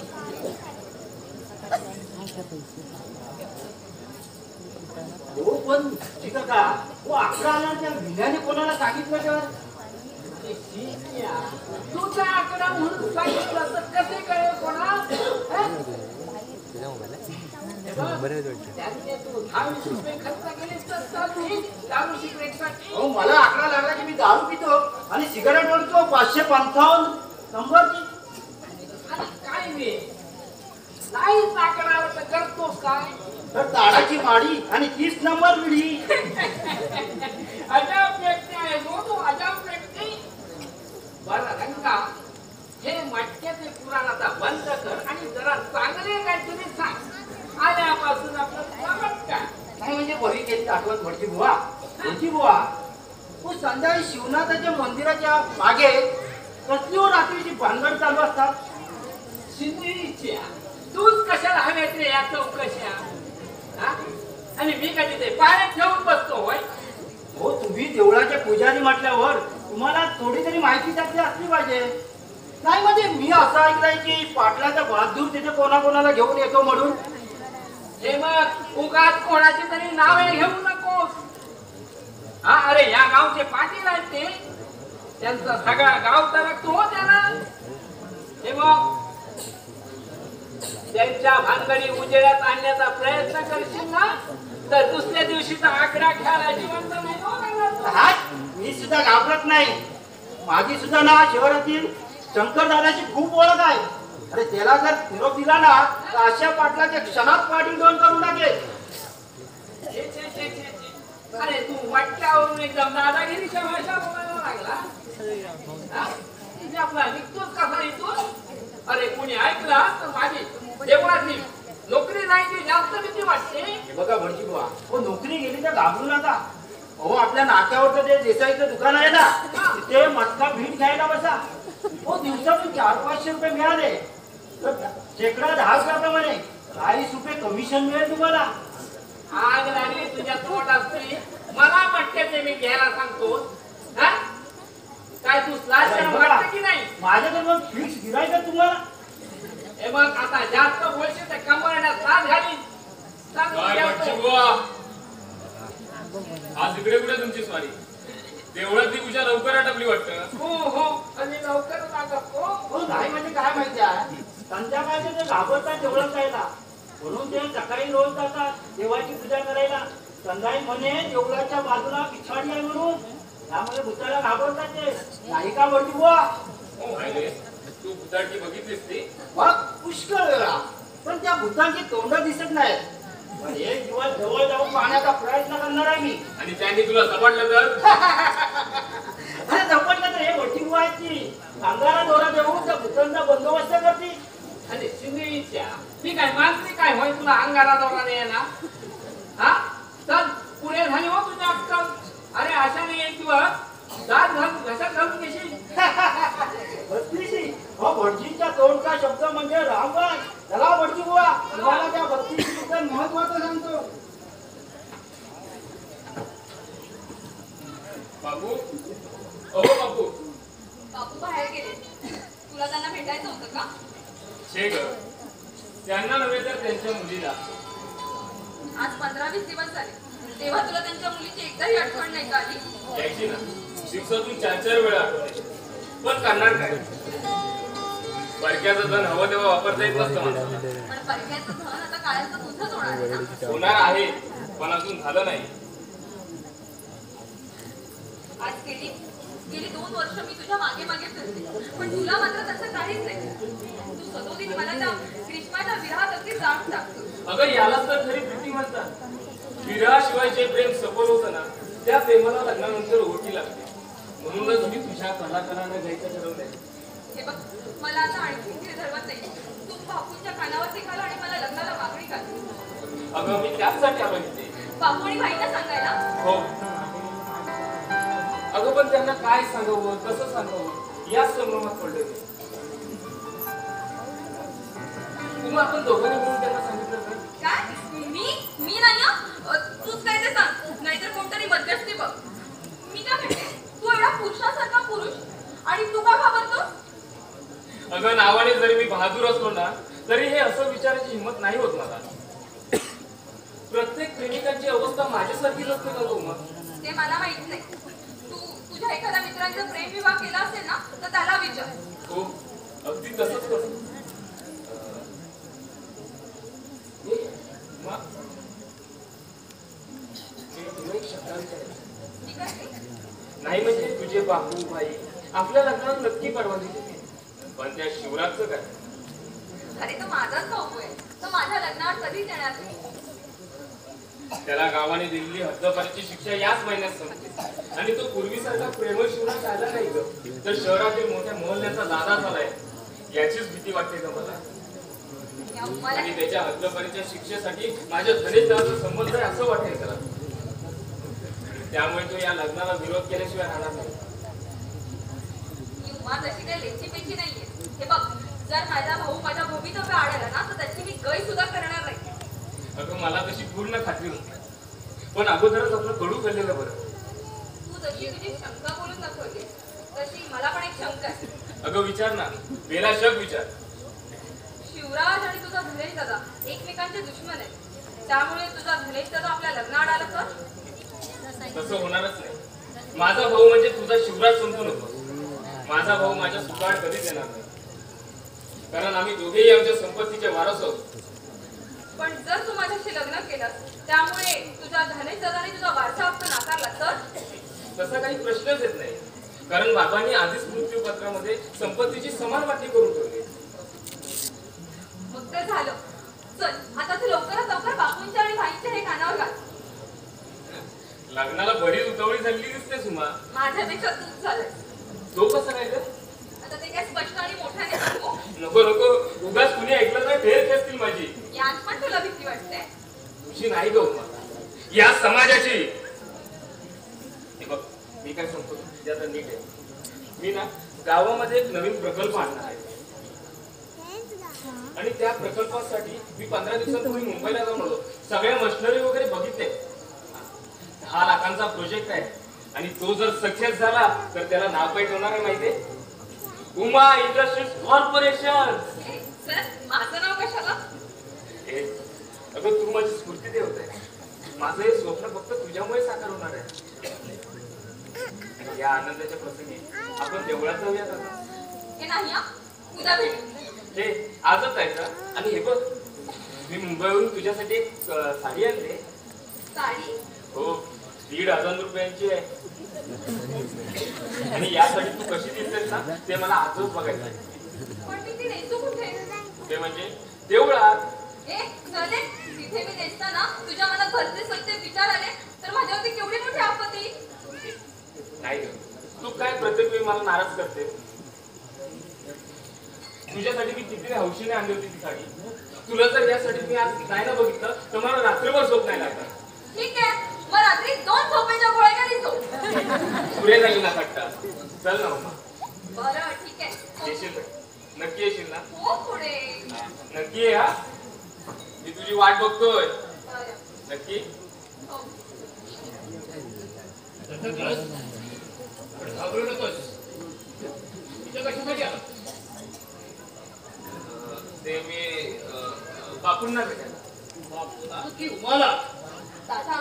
Speaker 4: हो पण ठीक का हो आकडा आला त्या विण्याने कोणाला सांगितलं तर
Speaker 6: तुझा आकडा म्हणून सांगितलं तर कसे कळेल कोणा. त्याने तू 10-20 रुपये खर्च केले तर चालतील दारू सिगरेटसाठी.
Speaker 4: हो मला आकडा लागला की मी दारू पितो आणि सिगारेट ओढतो 555 नंबरची.
Speaker 6: आणि काय रे नाहीच आकडा आला तर करतोस काय.
Speaker 4: तर ताडाची माडी आणि 30 नंबर विडी.
Speaker 6: अजाब व्यक्ती आहे तो अजाब व्यक्ती. बरं रंगा हे मटक्याचे पुराण आता बंद कर आणि जरा चांगले काहीतरी सांग. आल्यापासून आपलं स्वागत काय.
Speaker 4: नाही म्हणजे बरी केली आठवण भटजी बुवा. भटजी बुवा हो संध्याकाळी शिवनाथाच्या मंदिराच्या मागे कसली हो रात्रीची भानगड चालू असतात.
Speaker 6: सिंधीच्या तूच कशाला हव्यात रे या चौकशा. आणि मी कधी ते पाण्यात ठेवून बसतो होय.
Speaker 4: हो तुम्ही देवळाच्या पुजारी म्हटल्यावर तुम्हाला थोडी तरी माहिती त्यातली असली पाहिजे. नाही म्हणजे मी असं ऐकलंय की पाटलाचा बहादूर तिथे कोणाकोणाला घेऊन येतो म्हणून.
Speaker 6: हे मग उगाच कोणाची तरी नावे घेऊ नकोस. हा अरे या गावचे पाटील आहेत ते, त्यांचा सगळा गाव तरकतो हो त्याला. हे मग त्यांच्या भानगडी उजेडात आणण्याचा प्रयत्न करशील ना तर दुसऱ्या दिवशीचा आकडा ख्याला जिवंत नाही हो.
Speaker 4: हा मी सुद्धा घाबरत नाही. माझी सुद्धा ना शहरातील शंकर दादाची खूप ओळख आहे. अरे त्याला जर निरोप दिला ना तर अशा पाटलाच्या क्षणात पाटील दोन करून टाकेल.
Speaker 6: अरे तू मटक्यावरून एकदम दादागिरीच्या भाषा बोलायला लागला. आपला निघतोच कसा इथून. अरे कोणी ऐकला तर माझी देवळातली नोकरी नाही की जास्त भीती वाटते.
Speaker 4: बघा भटजी बुवा हो नोकरी गेली तर घाबरू नका. हो आपल्या नाक्यावरचं ते देसाईचं दुकान आहे ना तिथे मटका भीट घ्यायला बसा. हो दिवसातून 400-500 रुपये मिळाले तर शेकडा 10 रुपयाप्रमाणे 40 रुपये कमिशन मिळेल तुम्हाला.
Speaker 6: आग लागली तुझ्या तोंडात तरी मला मटक्याचे मी घ्यायला सांगतो. काय तू वाटत की नाही.
Speaker 4: माझ्याकडे मग फिक्स गिरायचं तुम्हाला.
Speaker 6: हे मग आता जास्त बोलशील तर कमरण्यात साथ घालीन.
Speaker 7: आज इकडे कुठे तुमची स्वारी. देवळातली पूजा लवकर आटपली वाटतं.
Speaker 6: हो हो आणि लवकर लागत
Speaker 4: हो नाही म्हणजे काय माहिती आहे संध्याकाळचे ते घाबरतात देवळात जायला म्हणून ते सकाळी रोज जातात देवाची पूजा करायला. संध्याकाळी म्हणे देवळाच्या बाजूला पिछाडी आहे म्हणून त्यामुळे भूताला घाबरतात ते. नाही का भटजी बुवा.
Speaker 7: हो माहिले तू भूताटकी बघितलीस ती.
Speaker 4: मग पुष्कळ वेळा पण त्या भूतांची तोंड दिसत नाहीत. पण एक दिवस जवळ जाऊन पाहण्याचा प्रयत्न करणार आहे मी.
Speaker 7: आणि त्यांनी तुला सपाटलं तर.
Speaker 4: अरे झपटलं तर हे भटजी बुवा आहेत की अंगारा दोरा देऊन त्या भूतांचा बंदोबस्त करतील.
Speaker 6: आणि सिंधीच्या मी काय मानते काय होय तुला अंगारा दौरा नाही ना. हा चल पुढे झाली हो तुझ्या अक्कल. अरे अशाने एक दिवस दात घालून घशात घालून घेशील.
Speaker 4: बत्तीशी हो भटजींच्या तोंडचा शब्द म्हणजे रामबाण. चला भटजी बुवा तुम्हाला त्या 32 बद्दल महत्वाचं सांगतो.
Speaker 7: बापू अहो बापू.
Speaker 5: बापू बाहेर गेले. तुला त्यांना भेटायचं होतं का.
Speaker 7: छे ग त्यांना नव्हे तर त्यांच्या मुलीला.
Speaker 5: आज 15-20 दिवस झाले तेव्हा तुला त्यांच्या मुलीची एकदाही आठवण नाही का आली.
Speaker 7: यायची ना दिवसातून 4-4 वेळा आठवते. पण करणार काय. परक्याचं धन हवं तेव्हा वापरता येत नसतं माणसाला.
Speaker 5: पण परक्याचं धन आता काळाचं तुझंच होणार आहे ना.
Speaker 7: होणार आहे पण अजून झालं नाही.
Speaker 5: आज गेली 2 वर्ष मी तुझ्या मागे मागे फिरते पण तुला मात्र तसं काहीच नाही. तू सदोदित मला त्या ग्रीष्माच्या विरहात अगदी जाणून टाकतो.
Speaker 7: अगं यालाच तर खरी प्रीती म्हणतात. विरहाशिवाय जे प्रेम सफल होतं ना त्या प्रेमाला लग्नानंतर ओळखी लागते. म्हणूनच मी तुझ्या कलाकारांना घ्यायचं ठरवलंय.
Speaker 5: हे बघ मला आता आणखी धीर धरवत नाही. तू बापूंच्या कानावरती घाल आणि मला लग्नाला मागणी घाल.
Speaker 7: अगं मी त्याचसाठी आलो इथे.
Speaker 5: बापू आणि भाईला सांगायला.
Speaker 7: हो. अगं पण त्यांना काय सांगावं, कसं सांगावं याच संभ्रमात पडले मी. तुम्ही आपण दोघांनी म्हणून त्यांना सांगितलं का?
Speaker 5: काय? मी नाही हं. तूच काय ते सांग, नाहीतर कोणतरी मध्यस्थी बघ. मी काय म्हणते, तू एवढा पुरुषासारखा पुरुष आणि तू का घाबरतोस?
Speaker 7: अगं नावाने जरी मी बहादूर असलो ना तरी हे असं विचारायची हिंमत नाही होत मला. प्रत्येक प्रेमिकांची अवस्था माझ्यासारखीच असते का गो मग?
Speaker 5: ते मला माहित नाही. तू तुझ्या एखाद्या मित्रांचा प्रेम विवाह केला असेल ना तर त्याला विचार.
Speaker 7: हो अगदी तसंच करतो.
Speaker 5: ठीक आहे.
Speaker 7: नाही म्हणजे तुझे बापू भाई आपल्या लग्नाला नक्की परवानगी देते, पण त्या शिवराजचं काय?
Speaker 5: अरे तो माझाच भाऊ आहे. तो माझ्या लग्नावर कधीच येणार नाही.
Speaker 7: त्याला गावाने दिलेली हद्दपारीची शिक्षा याच महिन्यात संपते आणि तो पूर्वीसारखा प्रेमळ शिवराज राहिला नाही ग, तर शहरातील मोठ्या मोहल्ल्याचा दादा झालाय याचीच भीती वाटते का मला. आणि त्याच्या हद्दपारीच्या शिक्षेसाठी माझ्या धनेदाराचा संबंध आहे असं वाटेल त्याला. त्यामुळे तो या लग्नाला विरोध केल्याशिवाय राहणार नाही.
Speaker 5: तशी काही लेची पेची नाहीये. हे बघ, जर माझा भाऊ माझ्या भूमीतव्य आढळला ना तर त्याची मी गय सुद्धा करणार नाही.
Speaker 7: अगं मला तशी पूर्ण खात्री होती, पण अगोदरच आपलं कडू खाल्लेलं बरं.
Speaker 5: तू जशी तुझी शंका बोलून दाखवली तशी मला पण एक शंका आहे.
Speaker 7: अगं विचार ना, बेला शक विचार.
Speaker 5: शिवराज आणि तुझा धनेश दादा एकमेकांचे दुश्मन आहेत, त्यामुळे तुझा धनेश दादा आपल्या लग्नात आला तर?
Speaker 7: तसं होणारच नाही. माझा भाऊ म्हणजे तुझा शिवराज समजू नको. माझा भाऊ माझ्या सुखाड कधीच येणार नाही, कारण आम्ही दोघेही आमच्या संपत्तीचे वारस आहोत.
Speaker 5: पण जर तू माझ्याशी लग्न केलं त्यामुळे तुझ्या धनेश दादाने तुझा वारसा हक्क नाकारला तर?
Speaker 7: तसा काही प्रश्नच येत नाही, कारण बाबांनी आधीच मृत्यूपत्रामध्ये संपत्तीची समान वाटणी करून ठेवली.
Speaker 5: मग ते झालं. चल आता तू लवकरात लवकर बापूंच्या आणि भाईंच्या हे कानावर घाल.
Speaker 7: लग्नाला बरीच उतावळी झाली दिसते सुमा.
Speaker 5: माझ्यापेक्षा तूच झालंय.
Speaker 7: तो कसं काय ग?
Speaker 5: आता ते काय स्पष्ट आणि मोठ्याने सांगू?
Speaker 7: नको नको, उगाच कुणी ऐकलं तर फेर खेचतील माझी.
Speaker 5: यात पण तुला भीती वाटते?
Speaker 7: तुझी नाही ग उमा, या समाजाची. हे बघ मी काय सांगतो ते आता नीट आहे. मी ना गावामध्ये एक नवीन प्रकल्प आणणार आहे आणि त्या प्रकल्पासाठी मी 15 दिवसांपूर्वी मुंबईला जाऊन आलो. सगळ्या मशिनरी वगैरे बघितले. 10 लाखांचा प्रोजेक्ट आहे आणि तो जर सक्सेस झाला तर त्याला नाव काय ठेवणार आहे माहितीये? Uma industries corporation.
Speaker 5: सर माझं नाव कशाला?
Speaker 7: अगं तू माझी स्फूर्ती देवत आहे. माझं हे स्वप्न फक्त तुझ्यामुळे साकार होणार आहे. या आनंदाच्या प्रसंगी आपण देवळात जाऊया का?
Speaker 5: हे नाही हा, उद्या भेटू.
Speaker 7: हे आजच आहे का? आणि हे बघ मी मुंबईवरून तुझ्यासाठी एक साडी आणली.
Speaker 5: साडी?
Speaker 7: हो 1,500 रुपयांची आहे. आणि यासाठी तू कशी दिसतेस ना ते मला आजच बघायचं आहे.
Speaker 5: पण मी ती नेसू कुठे?
Speaker 7: कुठे म्हणजे? देवळात.
Speaker 5: चले तिथे मी नेसताना तुझ्या मनात भरते सत्य विचार आले तर माझ्यावरती केवढी मोठी आपत्ती येईल.
Speaker 7: नाही ग, तू काय प्रत्येक वेळी मला नाराज करते. तुझ्यासाठी मी किती हौशीने आणली होती ती साडी. तुला जर यासाठी मी आज नाही ना बघितलं तर मला रात्रभर झोप नाही लागणार.
Speaker 5: ठीक आहे, मग रात्री 2 झोपेच्या गोळ्या घरी झोप.
Speaker 7: पुढे जाईल ना थट्टा. चल ना मम्मा.
Speaker 5: बरं ठीक आहे.
Speaker 7: येशील नक्की येशील ना?
Speaker 5: हो पुढे.
Speaker 7: नक्की ये हा. मी तुझी वाट बघतोय.
Speaker 5: बरं.
Speaker 7: नक्की?
Speaker 5: हो.
Speaker 3: घाबरू नकोस. इथं कशासाठी आला?
Speaker 7: ते मी बापूंना भेटायला.
Speaker 3: बापूला की उमाला?
Speaker 5: दादा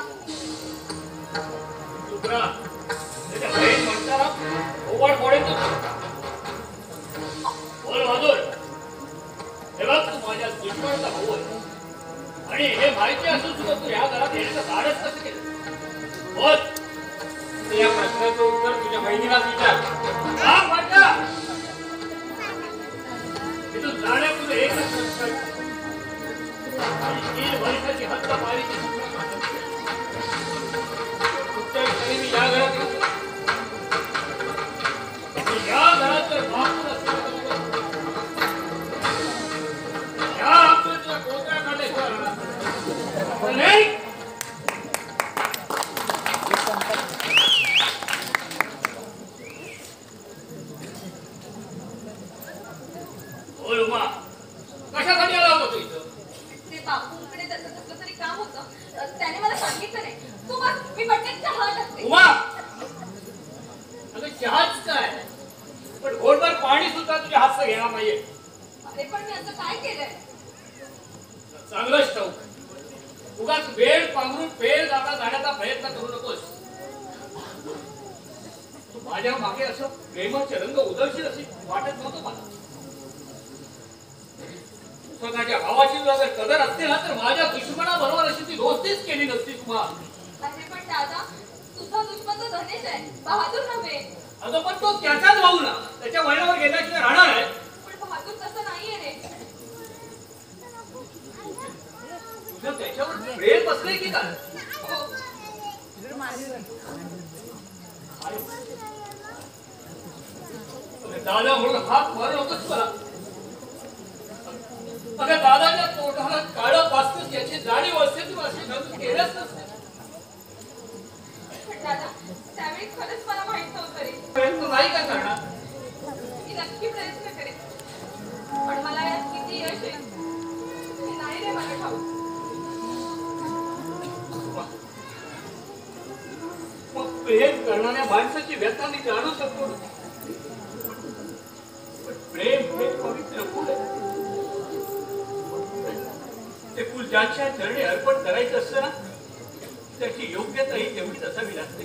Speaker 3: दुसरा त्याच्या बहीण म्हणतात ओवाड फोडेल तू. बोल बहादूर, हे बघ तू माझ्या दुश्मनाचा भाऊ आहे आणि हे माहिती असून सुद्धा तू ह्या घरात येण्याचं धाडस कसं केलं? बोल.
Speaker 7: या प्रश्नाचं उत्तर तुझ्या बहिणीलाच विचार.
Speaker 3: का वाटला? तिथून जाण्यापूर्वी एकच प्रश्न आणि 3 वर्षाची हद्दपारीची शिक्षा.
Speaker 7: कुठच्या क्षणी मी या घरात येतो.
Speaker 3: या घरात जर बापून असेल या आपल्या कोणत्या काढल्याशिवाय
Speaker 5: बापूंकडे त्याचं कसलं तरी काम होतं, त्याने मला सांगितलं नाही. तू बस, मी पटकन चहा टाकते.
Speaker 3: उमा, अगं चहाच काय, पण घोटभर पाणी सुद्धा तुझ्या हातचं घेणार नाहीये.
Speaker 5: अरे पण मी असं काय केलंय?
Speaker 3: चांगलंच ठाऊक. उगाच वेळ पांघरून फेल जाण्याचा प्रयत्न करू नकोस. तू माझ्या मागे असं प्रेमाचे रंग उधळशील अशी वाटत नव्हतं मला. स्वतःच्या भावाची जर कदर असते ना तर माझ्या दुश्मनाबरोबर अशी ती दोस्तीच केली नसती तुम्हाला.
Speaker 5: अरे पण दादा, तुझा दुश्मन तो धनेश आहे, बहादूर नव्हे.
Speaker 3: अगं पण तो त्याचाच भाऊ ना, त्याच्या वळणावर गेल्याशिवाय राहणार आहे.
Speaker 5: पण बहादूर तसं नाहीये रे.
Speaker 3: तुझं त्याच्यावर प्रेम बसलंय की काय?
Speaker 5: हो.
Speaker 3: दादा म्हणून हात मारू नकोस मला. अगं दादाच्या तोंडाला काळं पासतच याची जाणीव असते, तू अशी घालून केलंच नसते.
Speaker 5: पण दादा, त्यावेळी खरंच मला माहित नव्हतं रे.
Speaker 3: प्रयत्न नाही का करणार?
Speaker 5: मी नक्की प्रयत्न करेन, पण मला यात किती यश आहे हे नाही रे मला ठाऊक.
Speaker 3: मग प्रेम करणाऱ्या माणसाची व्यथा मी जाणू शकतो ना. पण प्रेम हे पवित्र फुल आहे. ते फुल ज्याच्या चरणी अर्पण करायचं असतं ना, त्याची योग्यताही तेवढीच असावी लागते.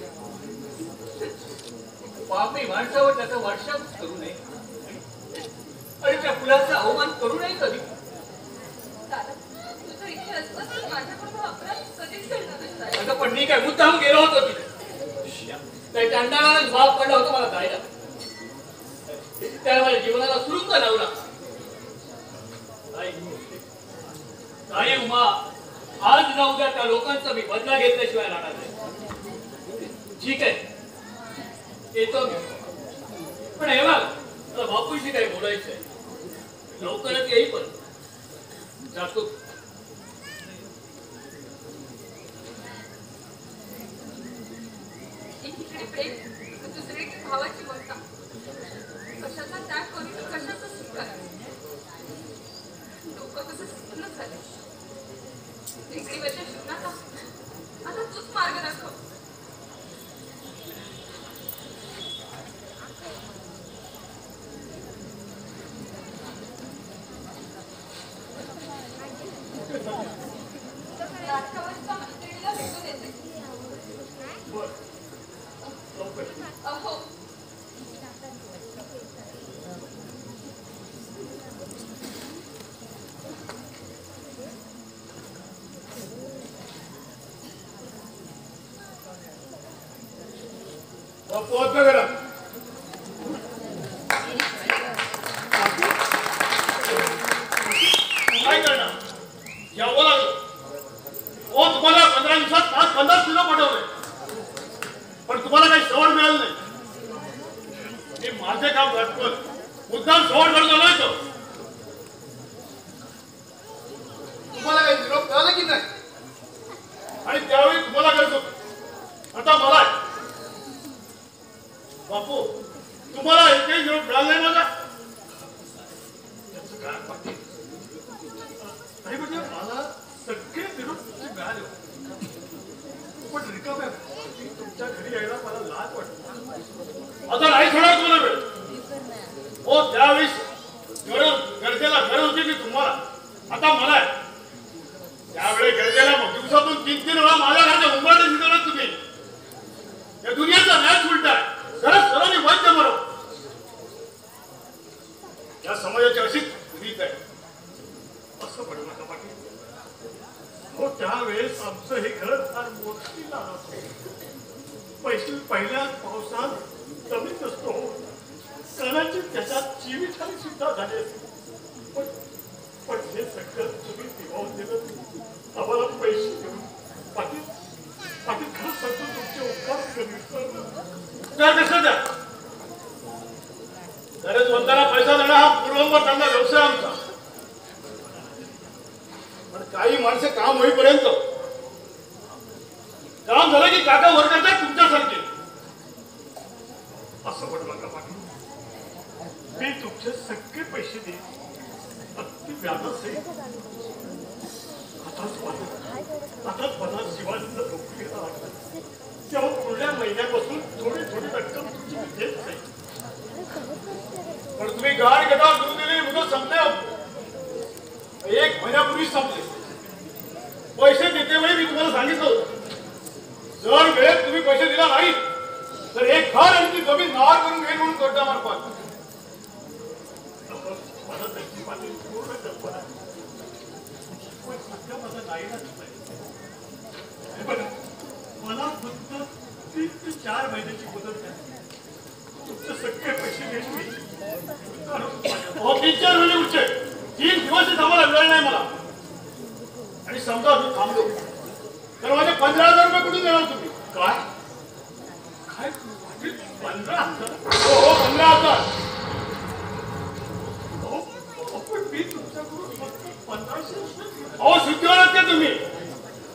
Speaker 3: पापी माणसावर त्याचा वर्षाव करू नये आणि त्या फुलाचा अवमान करू नये कधी.
Speaker 5: दादा, तुझं इच्छा असतं तर माझ्याकडून हा अपराध कधीच घडणार नसता.
Speaker 3: आता पण मी काय मुद्दाम गेलो होतो तिथे. त्या चांडाळालाच भाग पडला होता मला जायला. त्याला माझ्या जीवनाला सुरुंग लावला. नाही उमा, आज ना उद्या त्या लोकांचा मी बदला घेतल्याशिवाय राहणार नाही. ठीक आहे, येतो मी. पण हे बघ, मला बापूशी काही बोलायचंय. लवकरच येईल पण जातो.
Speaker 5: एकीकडे प्रेम, दुसरीकडे भावाची ममता. कशाचा त्याग करून कशाचा स्वीकार. लोक कसं सुन्न झाले. टेकडीवरच्या जीवनाचा आता तूच मार्ग दाखव. राष्ट्रवादीच्या मैत्रिणीला भेटून येते. हो.
Speaker 4: पोहोच करा. काय करणार? यावं लागलं. ओ, तुम्हाला 15 दिवसात 50 किलो पाठवले, पण तुम्हाला काही सवड मिळालं नाही. मी माझे काम घटकून मुद्दाम सवड करतो नाही तो. तुम्हाला काही निरोप मिळाला की नाही? आणि त्यावेळी तुम्हाला गरज होती, आता मला आहे. बापू, तुम्हाला एकही निरोप मिळाला नाही माझा? त्याचं काय पाटील? नाही म्हणजे मला सगळे निरोप मिळाले, पण रिकाम्या तुमच्या घरी यायला मला लाज वाटत. आता नाही सोडा तुम्हाला वेळ. हो, त्यावेळेस गरजेला गरज होती की तुम्हाला, आता मला आहे. त्यावेळी गरजेला मग दिवसातून 3-3 वेळा माझ्या घराच्या उंबरडे शिकवलं तुम्ही. या दुनियाचा मॅच उलटा आहे. सरळ सरळ वैद्य मरो. या समाजाची अशीच रीत आहे. असं पडू नका पाटील. हो, त्यावेळेस आमचं हे घर फार मोठी लहान असतो. पहिल्या पावसात कमीच असतो. कदाचित त्याच्यात चिवीठारी सुद्धा झाली असते. पण हे सगळं तुम्ही दिवावून दिलं. आम्हाला पैसे देऊन. पाटील पाटील, खरंच सांगतो तुमचे उपकार कमी कसं द्या. गरजवंतांना पैसा देणं हा पूर्वंबर त्यांना व्यवसाय आमचा. पण काही माणसं काम होईपर्यंत काम झालं की काका वर करतात तुमच्यासारखे. असं म्हटलं नका पाटील. मी तुमचे सगळे पैसे देईन, अगदी व्याजच आहे. संपले. पैसे देतेवेळी मी तुम्हाला सांगितलं होतं, जर वेळेत तुम्ही पैसे दिला नाही तर एक घर आणि ती जमीन नावावर करून घेईन म्हणून कोर्टामार्फत. मला त्याची पाटील पूर्ण कल्पना आहे. पण सध्या माझा नाईलाज नाही. हे बघा, मला फक्त 3 ते 4 महिन्याची मुदत द्या. तुमचे सगळे पैसे घेऊन मी 3-4 महिने उठचे. 3 दिवस थांबायला वेळ नाही मला. आणि समजा मी थांबलो तर माझे 15,000 रुपये कुठून देणार तुम्ही? काय काय 15,000? हो हो 15,000. मी तुमच्याकडून फक्त 1500. अहो सुट्टीवर का तुम्ही?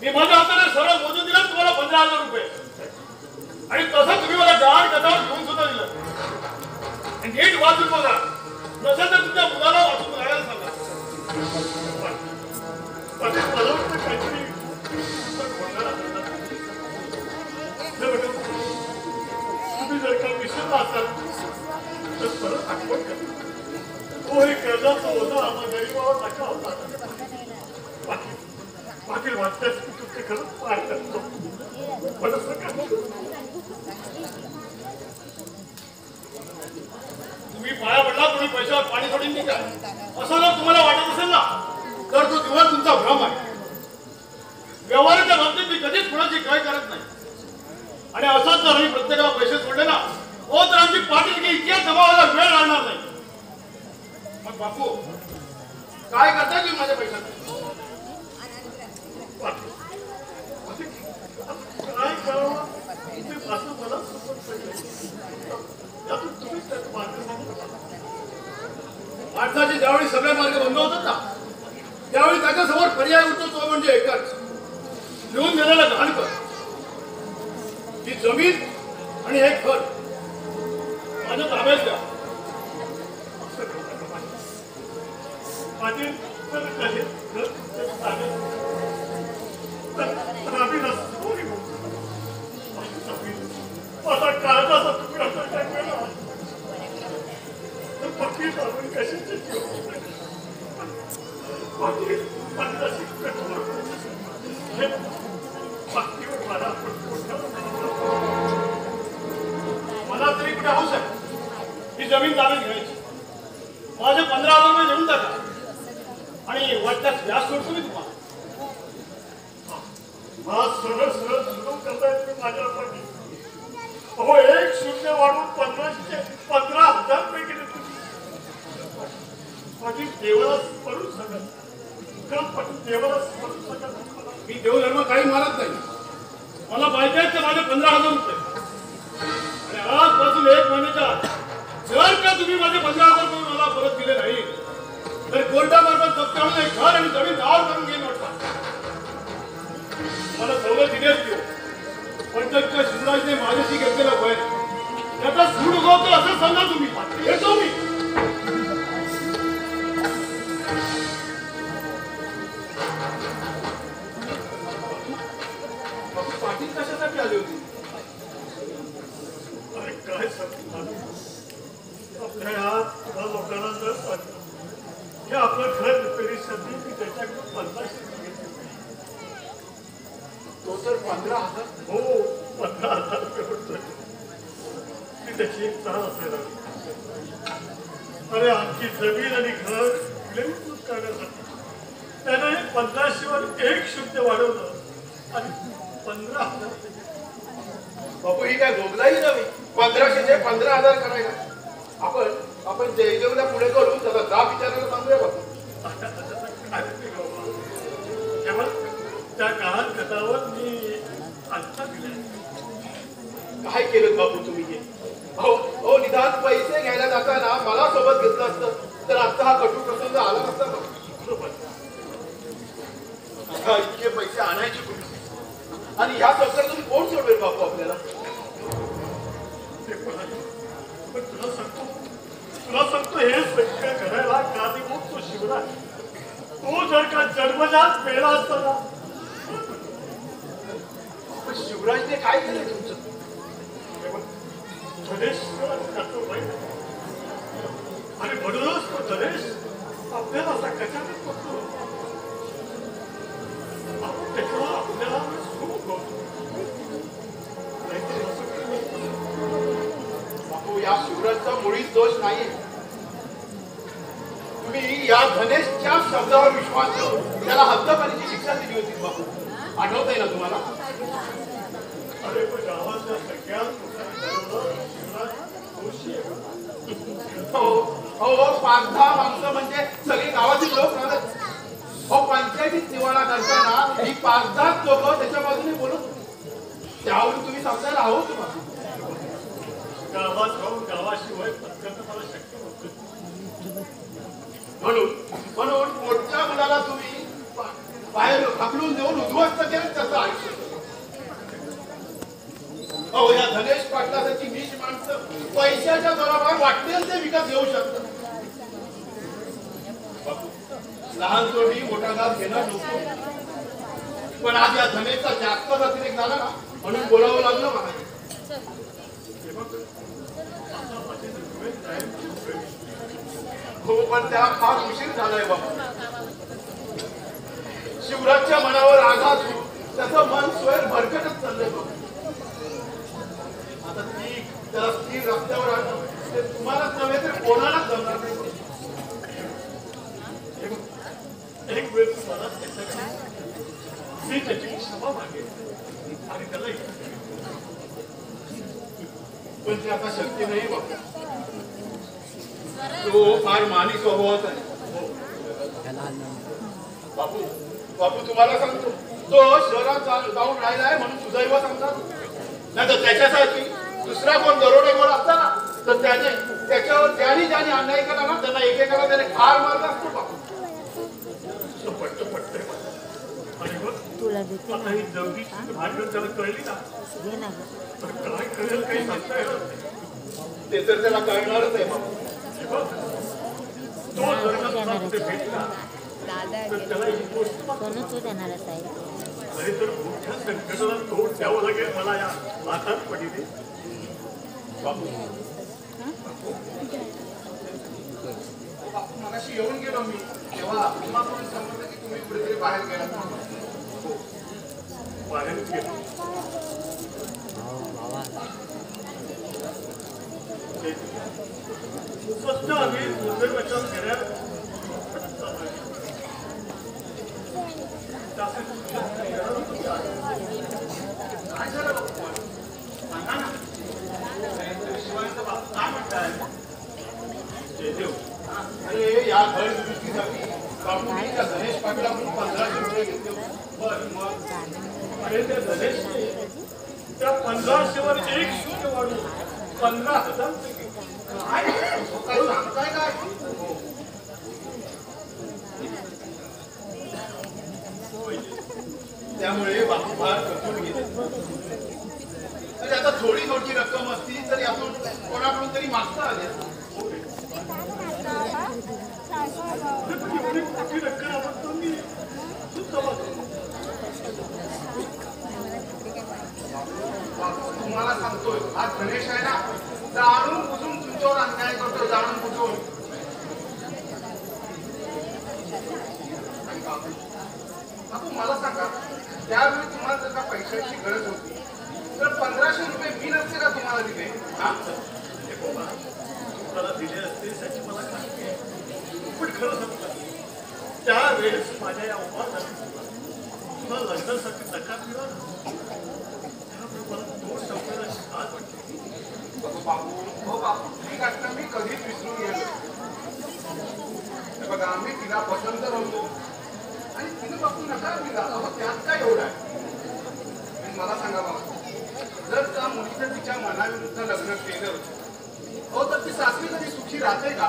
Speaker 4: मी माझ्या हाताने सरळ मोजून दिलं तुम्हाला 15,000 रुपये. आणि तसं तुम्ही मला गाड कथावर घेऊन सुद्धा दिलं. आणि नीट वाचून बघा, नसेल तर तुमच्या मुलाला वाचून राहायला सांगा. मला वाटतं काहीतरी तुम्ही जर का विसरला असाल तर परत आठवण करा. तो हे कर्जाचा ओझा आम्हा गरीबावर टाका होता. बाकी वाटल्यास तुमचे खरंच पाय करतो. तुम्ही पाया पडला, तुम्ही पैशावर पाणी सोडून निघा असं जर तुम्हाला वाटत असेल ना तर तो दिवस तुमचा भ्रम आहे. व्यवहाराच्या बाबतीत मी कधीच कुणाची काय करत नाही. आणि असंच जर आम्ही प्रत्येकाला पैसे सोडले ना हो तर आमची पाटील इतक्या जमावायला वेळ लागणार नाही. मग बापू काय करता तुम्ही माझ्या पैशात? काय करावं असं मला माणसाचे ज्यावेळी सगळे मार्ग बंद होतात ना त्यावेळी त्याच्यासमोर पर्याय होतो तो म्हणजे एकच, लिहून देण्याला घाण कर. ही जमीन आणि हे घर माझ्या ताब्यात द्या. माझा काळजाचा तुकडा पक्की काढून कशाची मला तरी कुठे हाऊस आहे ही जमीन ताब्यात घ्यायची. माझे 15,000 रुपये देऊन टाका आणि वाटल्यास व्याज सोडतो मी तुम्हाला. सरळ सरळ सुरू करताय तुम्ही माझ्या पाठी. अहो 1 शून्य वाढून 15,000 रुपये केले तुम्ही. माझी देवाला पडून सांगत देवाला पडून सांगत मी देवधर्म काही मारत नाही. मला पाहिजे तर माझे 15,000 रुपये. आणि आजपासून 1 महिन्याच्या आत जर का तुम्ही माझे 15,000 रुपये मला परत दिले नाही तर कोर्टामार्फत जप्त करून एक घर आणि जमीन नावावर करून घेईन वाटतात. मला सवलत दिलीच देऊ पण जर त्या शिवराजने माझ्याशी घेतलेला वय त्याचा सूड उगवतो असं सांगा तुम्ही. येतो मी. पाटील कशासाठी आली होती? अरे काय सांगतो आपल्या या लोकांना जर सांगतो की आपलं घर रिपेरीसाठी मी त्याच्याकडून 15,000 घेतले. तो तर 15,000 हो 15,000 रुपये पडतोय. ती त्याची एक चाल असायला. अरे आमची जमीन आणि घर विलंबित करण्यासाठी त्याने 1500 वर 1 शून्य वाढवलं आणि 15,000.
Speaker 8: बापू ही काय भोगलाही नव्हे. 1500चे 15,000 करायला आपण जयदेवला पुढे करून त्याला जाब विचारायला सांगूया बापू.
Speaker 4: त्या काळात गटावर मी आत्ता दिल्या.
Speaker 8: काय केलं बापू तुम्ही हे? हो निदान पैसे घ्यायला जाताना मला सोबत घेतलं असतं तर आता हा कटू प्रसंग आला नसता. इतके पैसे आणायचे कुठे आणि ह्या चक्कर तुम्ही कोण सोडवेल बापू आपल्याला?
Speaker 4: तुला सांगतो हे सगळं करायला कारणीभूत तो शिवराज. तो जर का जन्मजात मेला असता ना.
Speaker 8: शिवराजने काय केलं तुमचं?
Speaker 4: धनेश करतो आणि म्हणूनच तो धनेश आपल्याला असा कशाने करतो.
Speaker 8: मुळीच दोष नाही. तुम्ही या धनेशच्या शब्दावर विश्वास ठेवून त्याला हद्दपारीची शिक्षा दिली होती बापू. आठवतंय ना तुम्हाला?
Speaker 4: अरे पण गावातल्या सगळ्यात
Speaker 8: हो हो, 5-10 माणसं म्हणजे सगळी गावातील लोक राहतात. हो, पंचायतीत निवाडा करताना ही 5-10 लोक त्याच्या बाजूने बोलत होती. त्यावरून तुम्ही समजायला आहोत तुम्हाला.
Speaker 4: गावात राहून गावाशिवाय पत्करणं मला शक्य होतं.
Speaker 8: म्हणून मोठ्या मुलाला तुम्ही बाहेर हाकलून देऊन उद्ध्वस्त केलं त्याचं आयुष्य. अहो, या धनेश पाटलाची नीच माणसं पैशाच्या जोरावर वाटेल ते विकत घेऊ शकतात. लहान तोडी मोठा घात घेणं नको. पण आज या धनेशचा जास्तच अतिरेक झाला ना, म्हणून बोलावं लागलं मला. हो, पण त्या फार उशीर झालाय बाबा. शिवराजच्या मनावर आघात होऊन त्याचं मन स्वयं भरकटत चाललंय बाबा. आता त्याला स्थिर रस्त्यावर आणणं ते तुम्हालाच नव्हे तर कोणालाच जमणार नाही.
Speaker 4: एक वेळ मला मी त्याची क्षमा मागेल आणि त्याला
Speaker 8: पण ते आता शक्य नाही बाबा. तो फार मानी स्वभावाचा आहे. बापू तुम्हाला सांगतो, तो शहरात जाऊन राहिलाय म्हणून सुदैव समजा. नाही तर त्याच्यासाठी दुसरा कोण दरोडेखोर असता ना, तर त्याच्यावर ज्याने अन्याय केला ना, त्यांना एकेकाला त्याने ठार मारला असतो बापू.
Speaker 4: पटतंय आता ही जगदीची भांडण त्याला कळली ना, तर काय कळेल काही सांगता येणार नाही.
Speaker 8: ते तर त्याला कळणारच आहे बापू.
Speaker 4: तो जर का कुठे भेटला तर त्याला ही गोष्ट अरे तर मोठ्या संकटाला तोड द्यावं लागेल मला या हातात पडली.
Speaker 8: बापू मगाशी येऊन गेलो मी, तेव्हा तुम्हाला समजलं की तुम्ही कुठेतरी बाहेर गेला.
Speaker 4: बाहेरच गेलो. स्वस्त आम्ही दुर्दैवाच्या घेण्या
Speaker 8: काय झालं बापू? सांगा ना. शिवायचा बाप काय म्हणताय? अरे या घर दुरुस्तीसाठी बापूंनी त्या गणेश पाटलाकडून 1500 रुपये घेतले. बरं मग
Speaker 4: अरे त्या धनेशने त्या 1500वर 1 शून्य वाढून 15,000
Speaker 8: काय सांगताय काय? त्यामुळे बापू फार कठोर गेले. तरी आता थोडी रक्कम असती तर यातून कोणाकडून तरी मागता आले.
Speaker 4: एवढी मोठी रक्कम आपण मी
Speaker 8: तुम्हाला सांगतोय, हा गणेश आहे ना, जाणून बुजून तुमच्यावर अन्याय करतो. जाणून बुजून. बापू मला सांगा, त्यावेळी तुम्हाला जर का पैशाची गरज होती तर 1500 रुपये मी नसते का तुम्हाला दिले?
Speaker 4: मला दिले असते त्याची मला खात्री आहे. पण खरं सांगतो, त्यावेळेस माझ्या या उपासाने तुला लग्नासाठी नकार दिला ना, त्यामुळे मला दोष ठेवण्याची आज वाटते.
Speaker 8: हो बापू, ही घटना मी कधीच विसरून गेलो. बघा, आम्ही तिला पसंत होतो आणि तिने बापू नकार दिला. त्यात काय एवढा आहे? मला सांगा बाबा, जर त्या मुलीचं तिच्या मनाविरुद्ध लग्न केलं हो तर ती सासरी कधी सुखी राहते का?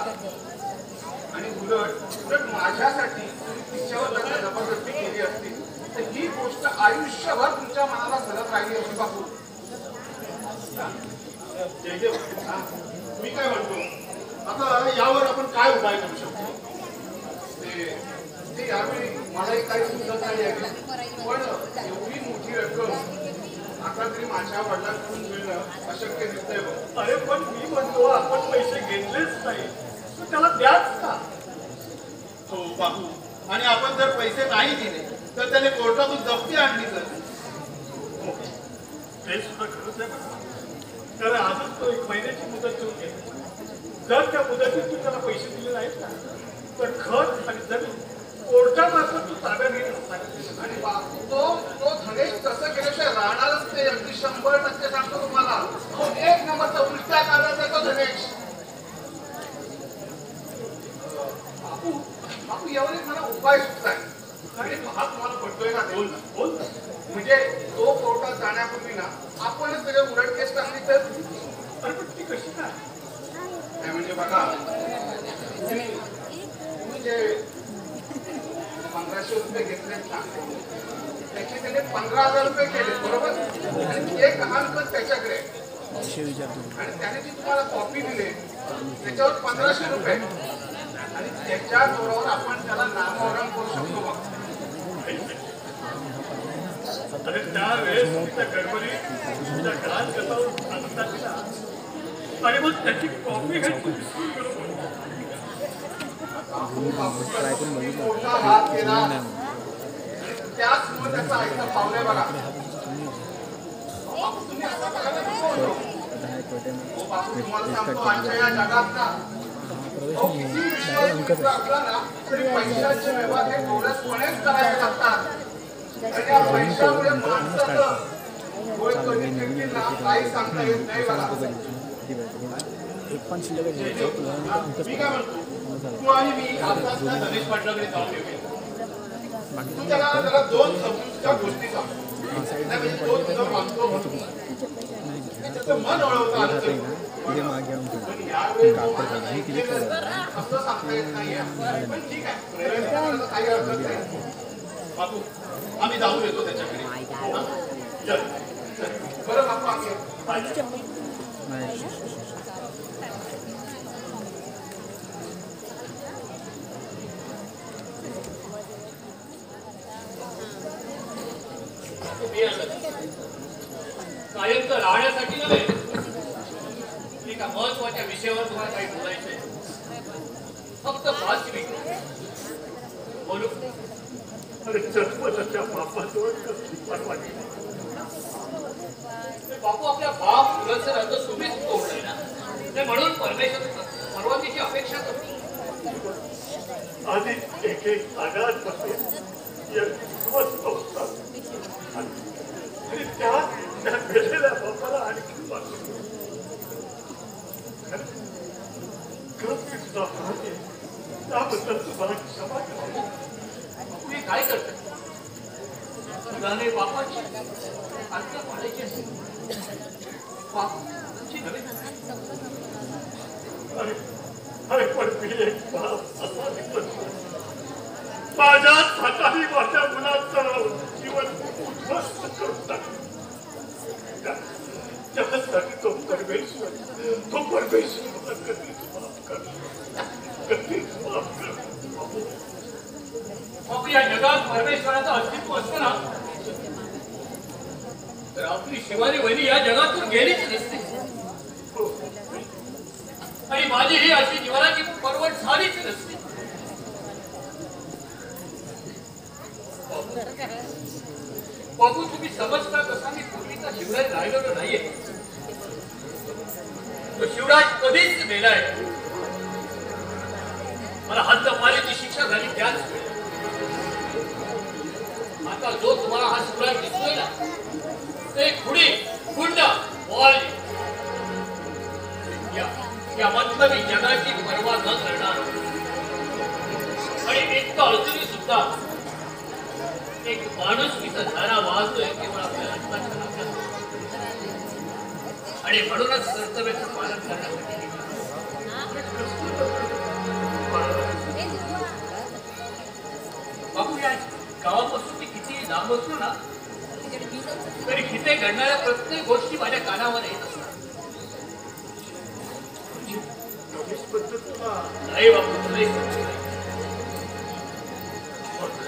Speaker 8: आणि उलट माझ्यासाठी तिच्यावर जर जबरदस्ती केली असती तर ही गोष्ट आयुष्यभर तुमच्या मनाला सलग राहिली असती बापू. मी काय म्हणतो, आता यावर आपण काय उपाय करू शकतो? ते यावेळी मलाही काही सुचत नाही आहे. पण एवढी मोठी रक्कम आता तरी माझ्या वडिलांकडून मिळणं अशक्य दिसतंय.
Speaker 4: अरे पण मी म्हणतो, आपण पैसे घेतलेच नाही तर त्याला द्याच का?
Speaker 8: हो बापू, आणि आपण जर पैसे नाही दिले तर त्याने कोर्टातून जप्ती आणली तर
Speaker 4: ते सुद्धा खरंच आहे. कारण आजच तो 1 महिन्याची मुदत देऊन गेला. जर त्या मुदतीत तू त्याला पैसे दिले नाहीत ना तर खत आणि जमीन कोर्टामार्फत तू ताब्यात घेत
Speaker 8: आणि बापू तो धनेश तसं केल्याशिवाय राहणारच ते अगदी 100% सांगतो तुम्हाला. तो एक नंबरचा उलट्या काढायचा तो धनेश. बापू यावर एक मला उपाय सुचलाय आणि हा तुम्हाला पडतोय का? बोल म्हणजे तो कोर्टात जाण्यापूर्वी ना आपणच त्याच्या उलट केस टाकली तर.
Speaker 4: अरे पण ती कशी काय?
Speaker 8: म्हणजे बघा म्हणजे 1500 रुपये घेतलेत ना त्याचे त्याने 15,000 रुपये केले बरोबर. आणि एक गहाणखत त्याच्याकडे आणि त्याने जी तुम्हाला कॉपी दिली त्याच्यावर 1500 रुपये आणि त्याच्या जोरावर आपण त्याला नामोहरम करू शकतो बघ.
Speaker 4: अरे त्यावेळेस त्या गडबडीत तुझ्या घरात कसा आनंदात दिला आणि मग त्याची कॉपी घ्यायची विसरून गेलो.
Speaker 8: मोठा हात केला त्याचमुळे त्याचा ऐकता पावले बघा. तुम्ही असं बघायला नको. बापू तुम्हाला सांगतो आजच्या या जगात ना किती विश्वास असला ना तरी पैशाचे व्यवहार हे डोळ्यासमोरच करावे लागतात. आणि या पैशामुळे माणसाचं होय कधी व्यक्तीला काही सांगता येत नाही बघा.
Speaker 4: मी काय म्हणतो तू आणि मी आताच त्या गणेश पाटलाकडे जाऊन येऊया.
Speaker 8: तू त्याला 2 समजूतच्या गोष्टी सांग. म्हणजे तो तुझं मानतो म्हणून त्याचं मन वळवता आलं तरी पण यावेळी असं सांगता येत नाहीये. पण ठीक आहे प्रयत्न करायला काही हरकत नाही.
Speaker 4: बापू आम्ही जाऊन येतो त्याच्याकडे.
Speaker 8: बरं बापू आम्ही
Speaker 3: कायमचं राहण्यासाठी नव्हे एका महत्वाच्या विषयावर तुम्हाला काही बोलायचंय. फक्त 5 मिनिट बोलू.
Speaker 4: अरे जन्मताच्या बापाजवळ कसली परवानगी.
Speaker 3: बापू आपल्या बाप मुलाचं रथ तुम्हीच तोडलंय ना ते म्हणून परमेश्वर परवानगीची अपेक्षा करतो.
Speaker 4: आधी एक एक आघात बसले मस्त होतात आणि त्या गेलेल्या बापाला आणखी त्याबद्दल तुम्हाला क्षमा करा.
Speaker 3: तुम्ही काय करता? मुलाने बापाची आज्ञा पाळायची असेल बापाची नव्हे.
Speaker 4: अरे पण मी एक बाप असा निघतो माझ्या हाताने माझ्या मुलाचं जीवन उद्ध्वस्त करून टाकलं. त्यासाठी तो परमेश्वर मला कधीच माफ कर.
Speaker 3: मग या जगात परमेश्वराचं अस्तित्व असतं ना तर आपली शिवानी वहिनी या जगातून गेलीच नसते आणि माझी ही अशी जीवनाची परवड झालीच नसते. बाबू तुम्ही समजता कसा मी पूर्वीचा शिवराज राहिलेलो नाहीये. तो शिवराज कधीच मेलाय. मला हद्दपारीची शिक्षा झाली त्याच वेळी. आता जो तुम्हाला हा शिवराज दिसतोय ना ते खुडी गुंड बॉल या मतलबी जगाची पर्वा न करणार आणि इतकं अजूनही सुद्धा एक माणूस तिथं धारा वाहतोय केवळ आपल्या रक्ताच्या आणि म्हणूनच कर्तव्याचं पालन करण्यासाठी बापू या गावापासून मी किती लांब असतो ना तरी तिथे घडणाऱ्या प्रत्येक गोष्टी माझ्या कानावर येत असतात. नाही बापू नाही.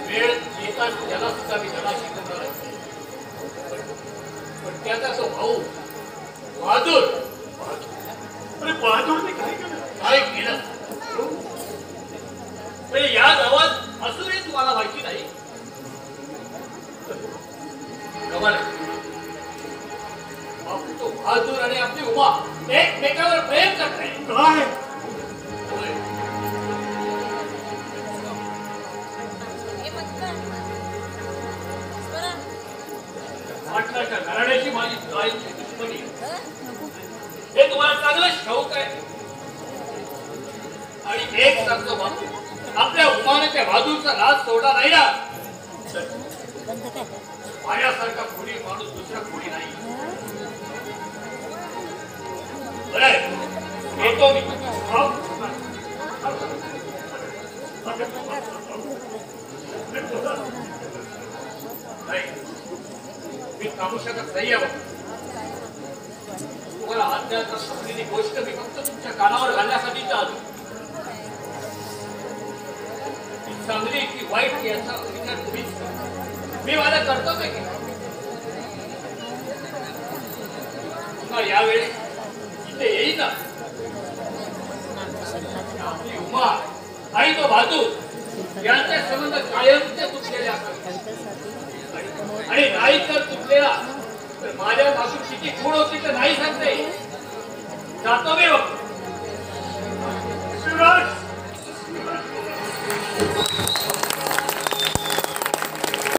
Speaker 3: वेळ येतात त्याला सुद्धा मी त्याला शिकवणार आहे. पण त्याचा तो भाऊ बहादूर
Speaker 4: अरे बहादूरने काय केलं?
Speaker 3: काय केलं म्हणजे या गावात असूनही तुम्हाला माहिती नाही. बापू तो बहादूर आणि आपली उमा एकमेकावर प्रेम करत नाही.
Speaker 4: काय
Speaker 3: महाराष्ट्राच्या घराण्याची माझी कायमची दुश्मनी हे तुम्हाला चांगलं ठाऊक आहे. आणि एक सांगतो बापू, आपल्या उमानाच्या बहादूरचा राज सोडला नाही ना माझ्यासारखा कोणी माणूस दुसरा कोणी नाही. येतो मी. मी थांबू शकत नाही. तुम्हाला अज्ञात सांगलेली गोष्ट मी फक्त तुमच्या कानावर घालण्यासाठीच आलो. चांगली की वाईट याचा विचार तुम्हीच करा. मी माझं कर्तव्य केलं. पुन्हा यावेळी इथे येईल ना आपली उमा आणि तो बहादूर यांचे संबंध कायमचे तुटलेले असतात. आणि नाही तर तुटलेला तर माझ्या बाजू किती खूण होती तर नाही सांगते. जातो मी. शिवराज